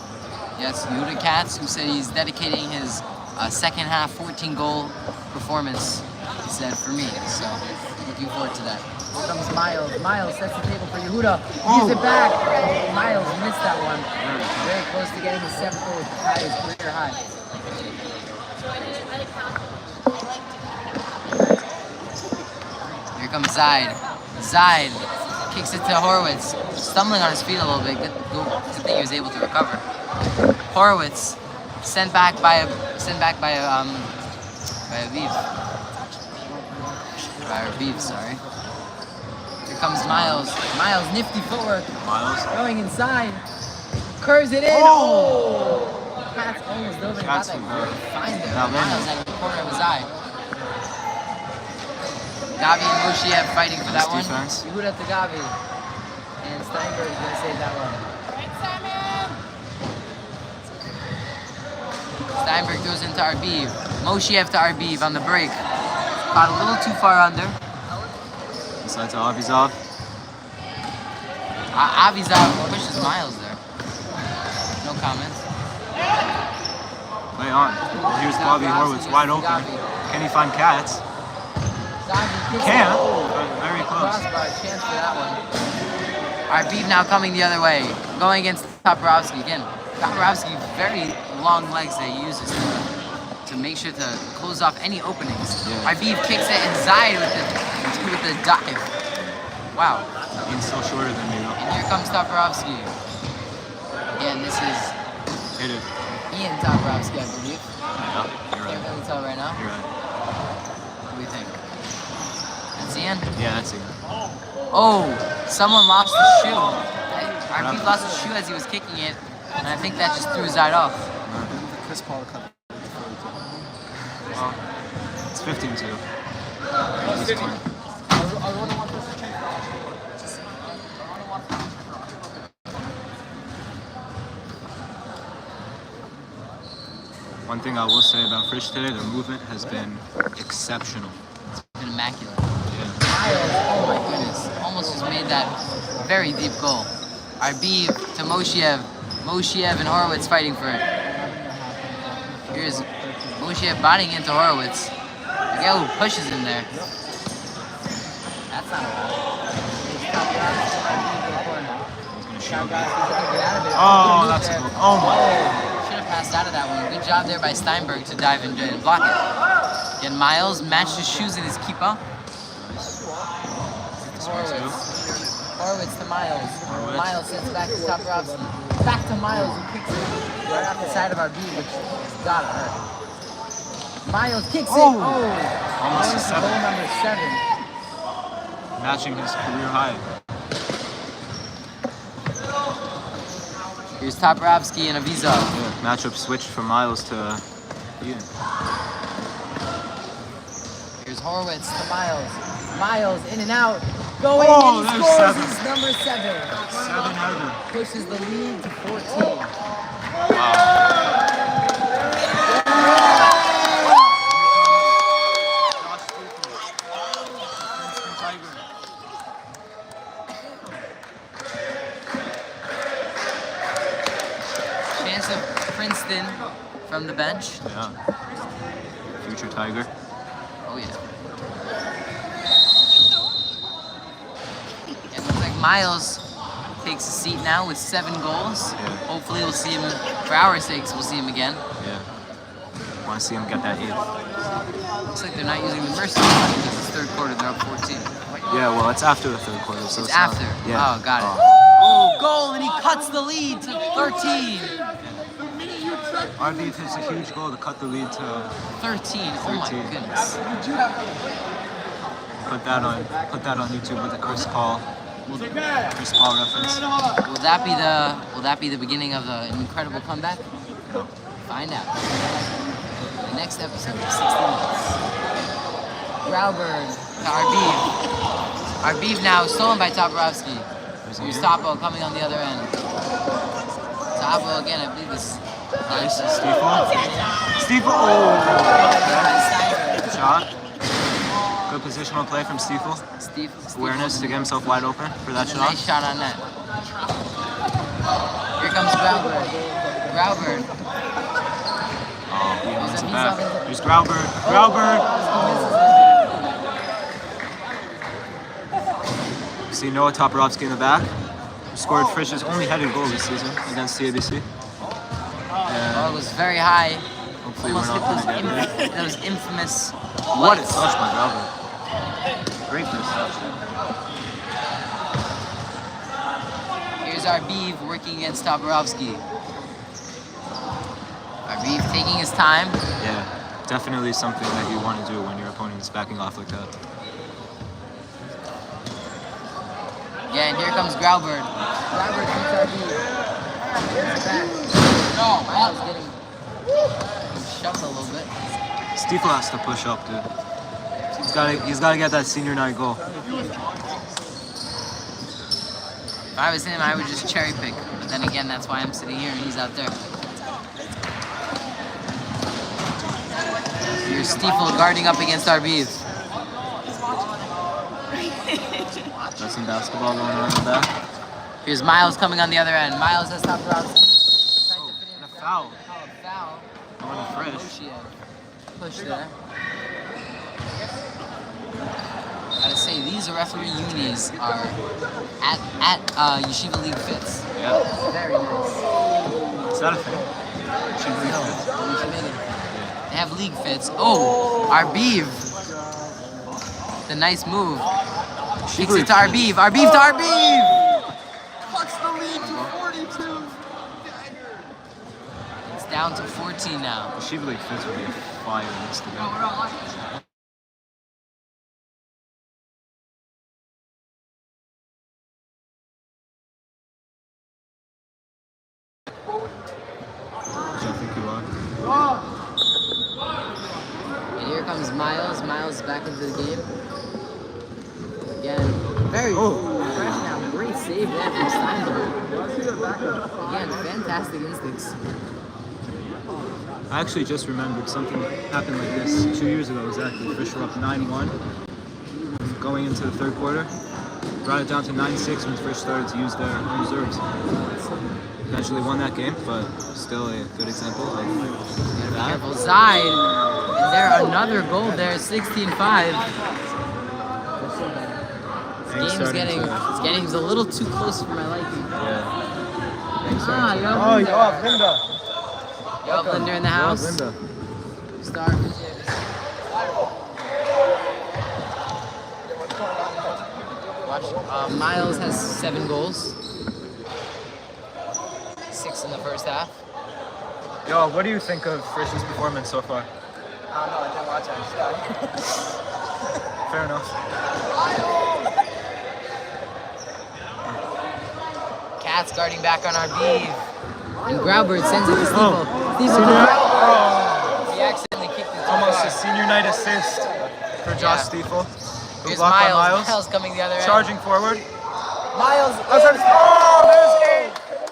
Yes, Yehuda Katz, who said he's dedicating his second half 14-goal performance, he said, for me. So, looking forward to that. Here comes Miles. Miles sets the table for Yehuda. Gives it back. Miles missed that one. Very close to getting his 7th goal, his career high. Here comes Zaid. Zaid kicks it to Horowitz, stumbling on his feet a little bit. Good thing he was able to recover. Horowitz sent back by Aviv. Sorry. Here comes Miles. Miles, nifty footwork. Miles. Going inside. Curves it in. Oh! Pat's almost over. Got Shots that from great find there. Now Miles Landon. out of the corner of his eye. Gavi and Moshiev fighting for that Nice one. defense. Yehuda to Gavi. And Steinberg is going to save that one. Steinberg goes into Arbiv. Moshiev to Arbiv on the break. Got a little too far under. Inside to Avizov. Avizov pushes Miles there. No comments. Play on. Well, here's Bobby Horwitz wide open. Can he find Katz? Can't, but very close. Crossbar, chance for that one. Arbiv now coming the other way. Going against Toporowski again. Toporowski, very long legs that he uses to make sure to close off any openings. Yeah. Arbiv kicks it inside with the dive. Wow. He's still shorter than me though. And here comes Toporowski. Again, this is Hit it. Ian Toporowski, I believe. Yeah, you're Can't right. really tell right now. You're right. What do you think? That's Ian? Yeah, that's it. Oh, someone lost the shoe. Arbiv lost the shoe as he was kicking it, and I think that just threw his eye off. Chris Paul cut. Well, it's 15-2. One thing I will say about Frisch today, their movement has been exceptional. It's been immaculate. Yeah. Miles, oh my goodness, almost just made that very deep goal. Arbiv to Moshiev. Moshiev and Horowitz fighting for it. Here's Moshiev bodying into Horowitz. The guy who pushes him there. That's not a He's gonna shoot. bad. Oh, that's a goal. Oh my. Should have passed out of that one. Good job there by Steinberg to dive and block it. Again, Miles matched his shoes in his keeper. Horowitz to Miles. Horowitz. Miles sends back to Toporowski. Back to Miles who kicks it right off the side of our beat, which got hurt. Miles kicks it. Oh! Oh! Almost a Going to seven. goal number 7. Matching his career high. Here's Toporowski and Avizov. Yeah, matchup switched from Miles to Ian. Here's Horowitz to Miles. Miles in and out. Going Oh, and he there's scores 7. his number 7. 7-0. Pushes the lead to 14. Chance of Princeton from the bench. Yeah. Future Tiger. Oh yeah. It looks like Miles takes a seat now with 7 goals. Yeah. Hopefully we'll see him, for our sakes, we'll see him again. Yeah. Want to see him get that 8th. Looks like they're not using the mercy money because it's third quarter, they're up 14. Yeah, well, it's after the third quarter, so It's it's not- after. Yeah. Oh, got it. Oh, goal, and he cuts the lead to 13. Arbiv hits a huge goal to cut the lead to 13. Oh my 13. goodness. put that on YouTube with the Chris Paul reference. Will that be the beginning of an incredible comeback? No. Find out. The next episode of 60 Minutes. Grauberg to Arbiv. Arbiv now stolen by Toporowski. Here's Topo coming on the other end. Topo again, I believe this. Nice. Stiefel. Oh! Good shot. Good positional play from Stiefel. Awareness to get himself wide open for that A shot. nice shot on net. Here comes Grauberg. Grauberg. Oh, he There's wins a it back. Visa- Here's Grauberg. Grauberg. See Noah Toporowski in the back. Scored Frisch's only headed goal this season against CABC. Oh, it was very high. Hopefully we're Almost not going to get it. those infamous What a lights. touch by Grauberg. Great first touch. Here's Arbiv working against Toporowski. Arbiv taking his time. Yeah, definitely something that you want to do when your opponent is backing off like that. Yeah, and here comes Grauberg. Grauberg beats RB. It's back. No, Miles getting shoved a little bit. Stiefel has to push up, dude. He's gotta get that senior night goal. If I was him, I would just cherry pick. But then again, that's why I'm sitting here and he's out there. Here's Stiefel guarding up against RB. Got some basketball going on in the back. Here's Miles coming on the other end. Miles has top drops. And a foul. Foul. On a Frisch. Push there. Gotta say, these referee unis are at Yeshiva League Fits. Yeah. Very nice. Is that a thing? They have league fits. Oh, Arbiv. The nice move. Kicks it to Arbiv. Arbiv to Arbiv. Cuts the lead to 42. It's down to 14 now. The Yeshiva League Fits would be a fire in this event. I think you are. And here comes Miles. Miles back into the game. Again, very fresh now. Great save there from Steinberg. Again, fantastic instincts. I actually just remembered something happened like this 2 years ago exactly. Frisch were up 9-1 going into the third quarter. Brought it down to 9-6 when Frisch started to use their own reserves. Eventually won that game, but still a good example of that. Careful side. And there another goal there, 16-5. This game's a little too close for my liking. Yoav Linda. Yoav Linder in the house. Linda. Star. Watch. Miles has 7 goals. 6 in the first half. Yo, what do you think of Frisch's performance so far? I don't know, I didn't watch it. I just Fair enough. Katz guarding back on Arbiv. And Grauberg sends it to Stiefel. He accidentally kicked it too Almost far. a senior night assist for Josh Yeah. Stiefel. Here's Blocked by Miles. Miles coming the other end. Charging forward. Miles. There's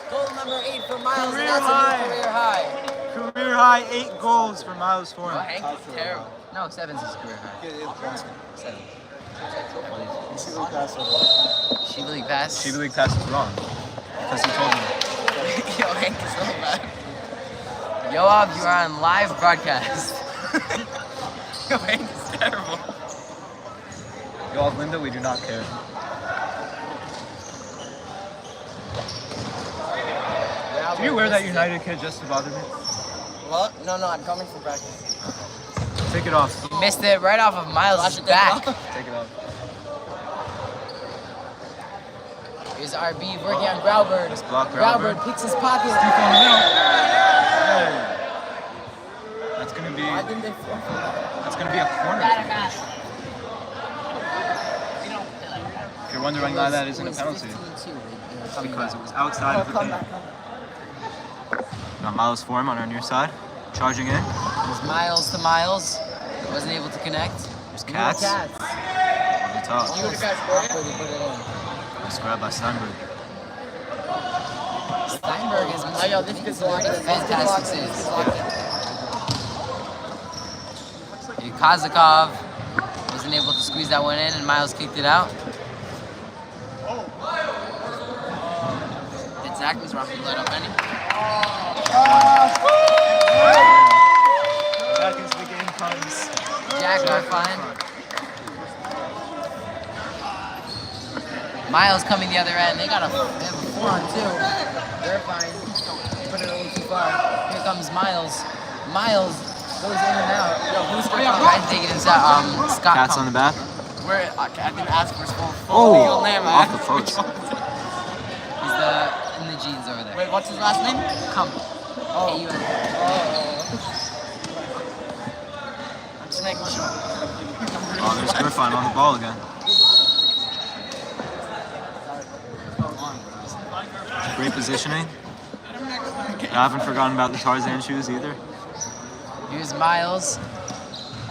Goal number 8 for Miles. Career And that's high. a new career high. career high 8 goals for Miles Form. Oh, Hank is terrible. No, 7's his career high. 7. Shiva League pass. Shiva League pass is wrong. Because he told me. Yo, Hank is so bad. Yoav, you are on live broadcast. Yo, Hank is terrible. Yoav Linda, we do not care. Do you wear that United kit just to bother me? What? No, I'm coming for practice. Take it off. He missed it right off of Miles' back. Take it off. Here's RB working on Grauberg. Let's block Grauberg Grauberg. picks his pocket. Stiefel in the middle. Hey. That's gonna be. Why didn't they forfeit that? That's gonna be a corner. If you're wondering why that isn't a penalty, it's because it was outside of the Come thing. back. Got Miles Form on our near side, charging in. There's Miles to Miles. Wasn't able to connect. There's Katz. On the top. Awkward to put it in. Nice grab by Steinberg. Steinberg has been this is fantastic saves. Kazakov wasn't able to squeeze that one in, and Miles kicked it out. Did Zach was wrong to let up any? Back into the game comes. Jack are fine. Miles coming the other end. They have a 4-on-2. They're fine. Put it a little too far. Here comes Miles. Miles goes in and out. Yo, who's trying to take it inside? Scott. Katz on the back. I didn't ask for his full Oh, legal name. I off asked the for post. He's in the jeans over there. Wait, what's his last name? Come. Oh. K-U-N. I'm just making sure. Oh, there's Griffin on the ball again. Great positioning. I haven't forgotten about the Tarzan shoes either. Here's Miles.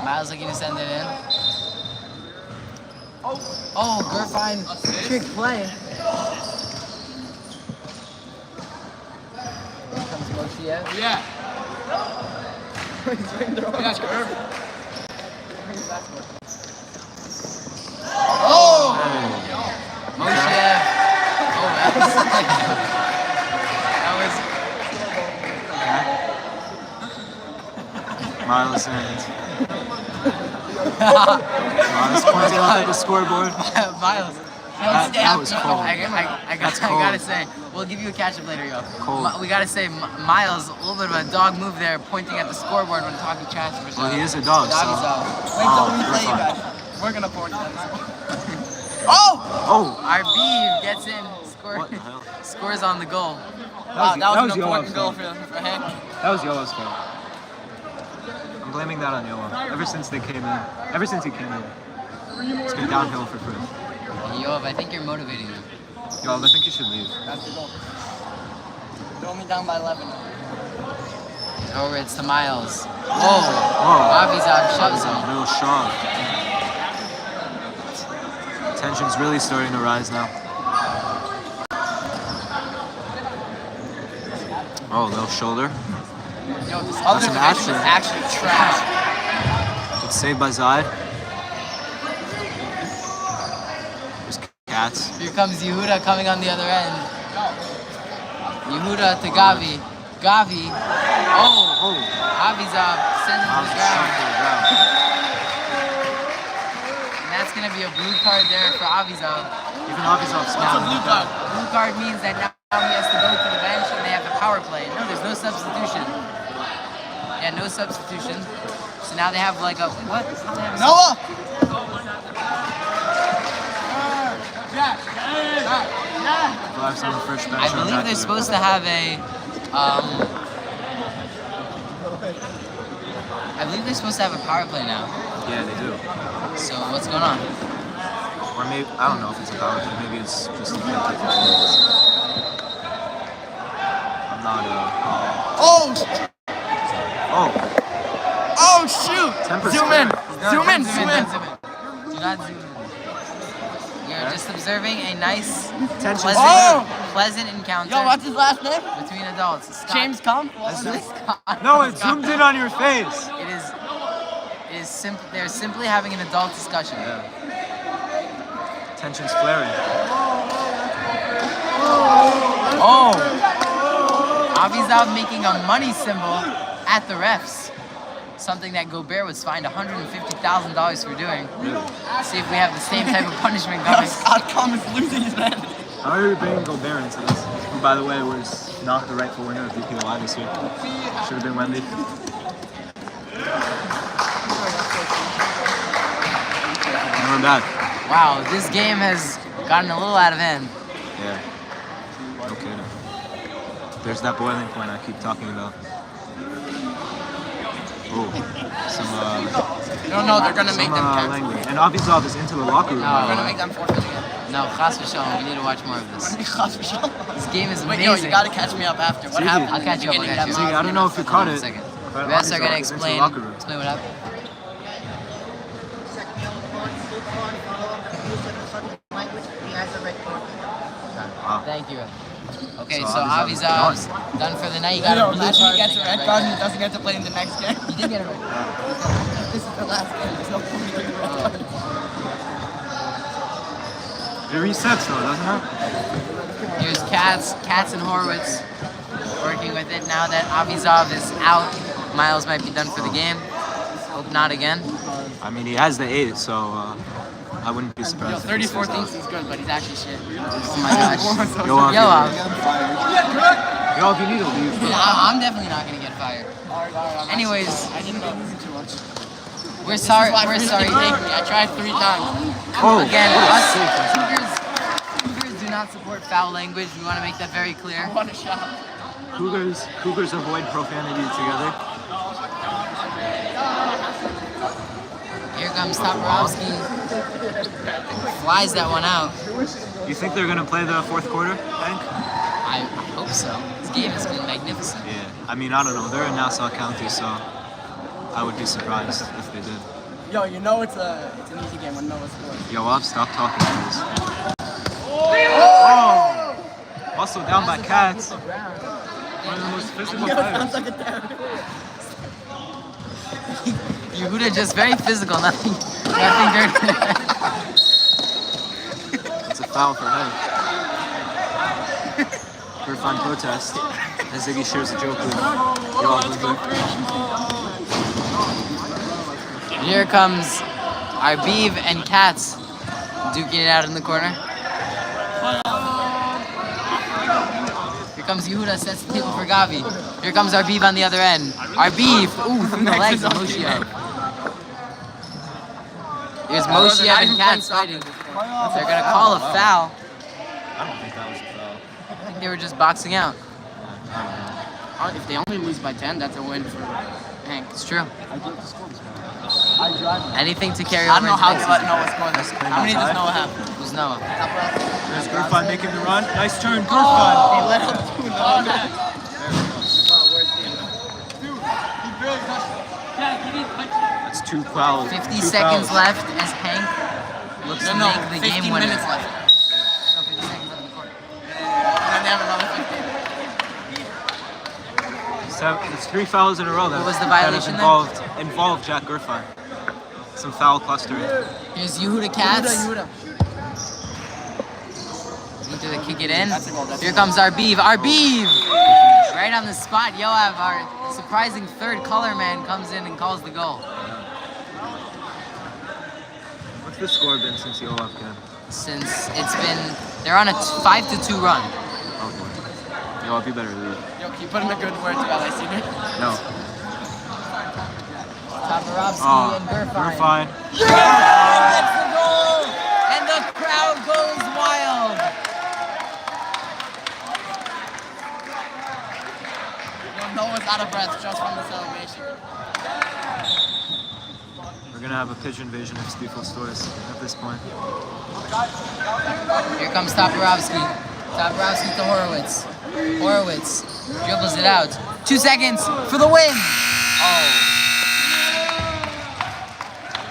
Miles looking to send it in. Oh, Gerfine trick play. Here comes Moshiev. Yeah. Oh! Moshiev. Oh, that was... Miles and Miles pointing up at the scoreboard. Miles. That was cold. I That's gotta cold. say, we'll give you a catch up later, yo. Cold. We gotta say, Miles, a little bit of a dog move there, pointing at the scoreboard when talking trash for Well, he is a dog, so. Wait till we play you fine. guys. We're gonna point at this. Oh! Arbiv gets in, What the hell? scores on the goal. Wow, that was an Yoa's important goal fault. for Hank. That was Yoa's fault. I'm blaming that on Yoa. Ever since he came in, it's been downhill for Frisch. Yoav, I think you're motivating them. Yoav, I think you should leave. That's the goal. Throw me down by 11. Over, it's to Miles. Whoa! Whoa. Avizov shoves him. Little shove. Tension's really starting to rise now. Oh, little shoulder. Yo, this That's other an division action. is actually trash. It's saved by Zide. There's Cats. Here comes Yehuda coming on the other end. Yehuda to Gavi. Gavi. Oh! Avizov sends him to the ground. And that's going to be a blue card there for Avizov. Even Avizov's What's a blue card? Blue card means that now he has to go to the bench and they have the power play. No, there's no substitution. Yeah, no substitution. So now they have like a what? How do they have a Noah! Drives on the first bench. I believe they're supposed to have a. I believe they're supposed to have a power play now. Yeah, they do. So what's going on? Or maybe, I don't know if it's a power play. Maybe it's just a penalty. I'm not, Oh! Oh! Oh, shoot! 10%. Zoom in! Zoom in! Zoom Zoom in! Do not zoom in. You're just observing a nice, Tension. pleasant encounter Yo, what's his last name? between adults. Scott- James Comp? Scott- No, it zoomed in on your face. It is simple. They're simply having an adult discussion. Yeah. Tension's flaring. Oh! Avizov making a money symbol at the refs. Something that Gobert was fined $150,000 for doing. Really? See if we have the same type of punishment coming. Scott Comp is losing his man. How are we bringing Gobert into this? Who, by the way, was not the rightful winner of DPOI this year. Should have been Wendy. And we're back. Wow, this game has gotten a little out of hand. Yeah. No kidding. There's that boiling point I keep talking about. Oh, some No, they're gonna make them cancel. language. And Avizov is into the locker room. No. by They're the gonna way. make them forfeit again. No, Chas v'shalom, we need to watch more of this. This game is Wait, amazing. yo, you gotta catch me up after. What Ziggy. happened? I'll catch you up, I'll catch you up. Ziggy, I don't know if you caught Hold on a it. second. but The refs are Avizov gonna is into the explain locker room. what happened. Wow. Thank you. Okay, So so Avizov's Avizov's done for the night. You got Yo, a blue imagine card. he gets a and red a card and he doesn't get to play in the next game. He did get a red card. This is the last game. There's no point in getting a red card. It resets though, doesn't it? Here's Katz and Horowitz working with it now that Avizov is out. Miles might be done for the game. Hope not again. I mean, he has the 8, so I wouldn't be Yo, surprised. if he 34 stays thinks out. he's good, but he's actually shit. Oh my gosh. Yoav, Yoav. Yoav, you need to leave. Bro. I'm definitely not gonna get fired. Anyways, I didn't know too much. we're sorry. Why We're Frisch sorry. didn't take me. I tried 3 times. Oh, Again, what a us save. Cougars do not support foul language. We want to make that very clear. What a shot. Cougars avoid profanity together. Here comes Toporowski. Flies that one out. You think they're gonna play the fourth quarter, Hank? I hope so. This game has been magnificent. Yeah. I mean, I don't know. They're in Nassau County, so I would be surprised if they did. Yo, you know it's an easy game when Noah scores. Yo, I'll stop talking to this. Oh! Muscle down by Cats. One of the most physical players. Like a terrorist. Yehuda just very physical, nothing dirty. It's a foul for him. Fine protest as Ziggy shares a joke with Yoav. Here comes Arbiv and Katz duking it out in the corner. Here comes Yehuda, sets the table for Gavi. Here comes Arbiv on the other end. Arbiv, ooh, through the legs of Moshiev. Here's Moshiev and Katz fighting. They're gonna call a foul. I don't think that was a foul. They were just boxing out. If they only lose by 10, that's a win for HANC. It's true. Anything to carry I over don't know into how next to let season. Noah score this. How many does Noah have? Who's Noah? There's Gurfan making the run. Nice turn, He Gurfan. let him do that. That's 2 fouls. 50 2 seconds fouls. left as HANC looks to make the 15 game winner. minutes left. No, 50 seconds left in the quarter. And then they have another 15. It's 3 fouls in a row. What was the violation there? Involved Jack Gurfan. Some foul clustering. Here's Yehuda Katz. Yehuda. Into the kick it in. That's a goal, that's Here a comes Arbiv. Arbiv! Right on the spot. Yoav, our surprising third color man, comes in and calls the goal. What's the score been since Yoav came? Since it's been, they're on a 5-2 run. Oh boy. Yoav, you better leave. Yo, can you put in a good word to LIC? No. Toporowski and Gurfine. That's the goal! And the crowd goes wild. Yo, Noah's out of breath just from the celebration. We're gonna have a pigeon invasion of Stiefel stores at this point. Here comes Toporowski. Toporowski to Horowitz. Horowitz dribbles it out. 2 seconds for the win. Oh.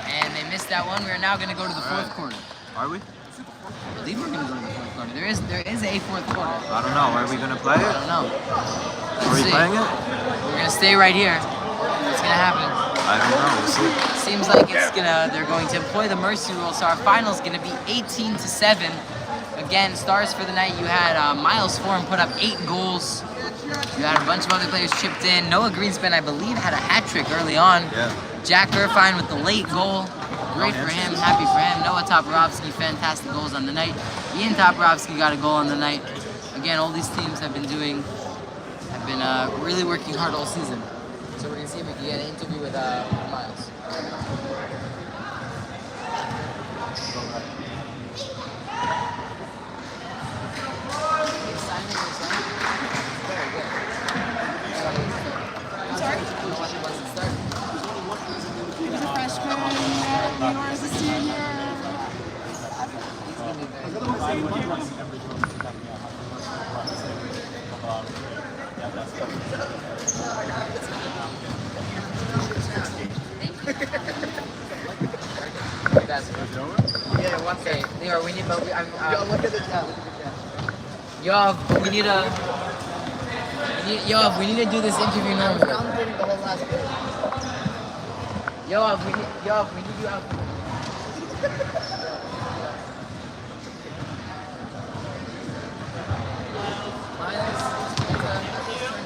And they missed that one. We are now going to go to the fourth quarter. Are we? I believe we're going to go to the fourth quarter. There is a fourth quarter. I don't know. Are we gonna play I it? don't know. Are we playing it? We're going to stay right here. What's going to happen? I don't know. We'll see. Seems like they're going to employ the mercy rule. So our final is going to be 18-7. Again, stars for the night. You had Miles Forum put up 8 goals. You had a bunch of other players chipped in. Noah Greenspan, I believe, had a hat trick early on. Yeah. Jack Gurfine with the late goal. Great for him, happy for him. Noah Toporowski, fantastic goals on the night. Ian Toporowski got a goal on the night. Again, all these teams have been really working hard all season. So we're gonna see if we can get an interview with Miles. He was a freshman, Leonor is a senior. That's good. Yeah, one thing. Leo, we need, but we, Yo, look at the chat. Yo, we need a. We need to do this interview normally. Yo, we need you out. Miles,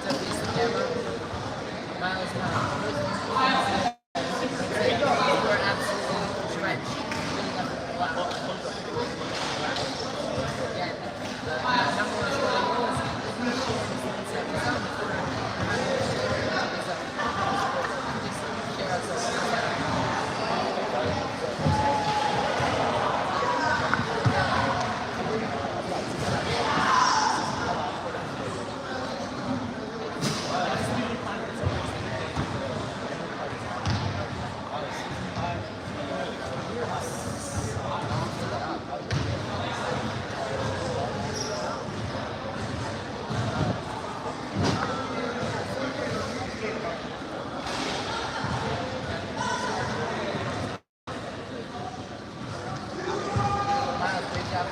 turn to face the camera. Miles, you are absolutely drenched. Again, number one scoring goals.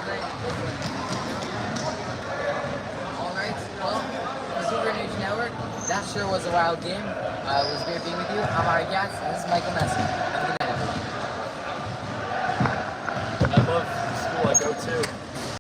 tonight? All right. Well, for Super Nation Network, that sure was a wild game. It was great being with you. I'm Ari Gatz, and this is Michael Messi. Have a good night, everyone. I love the school I go to.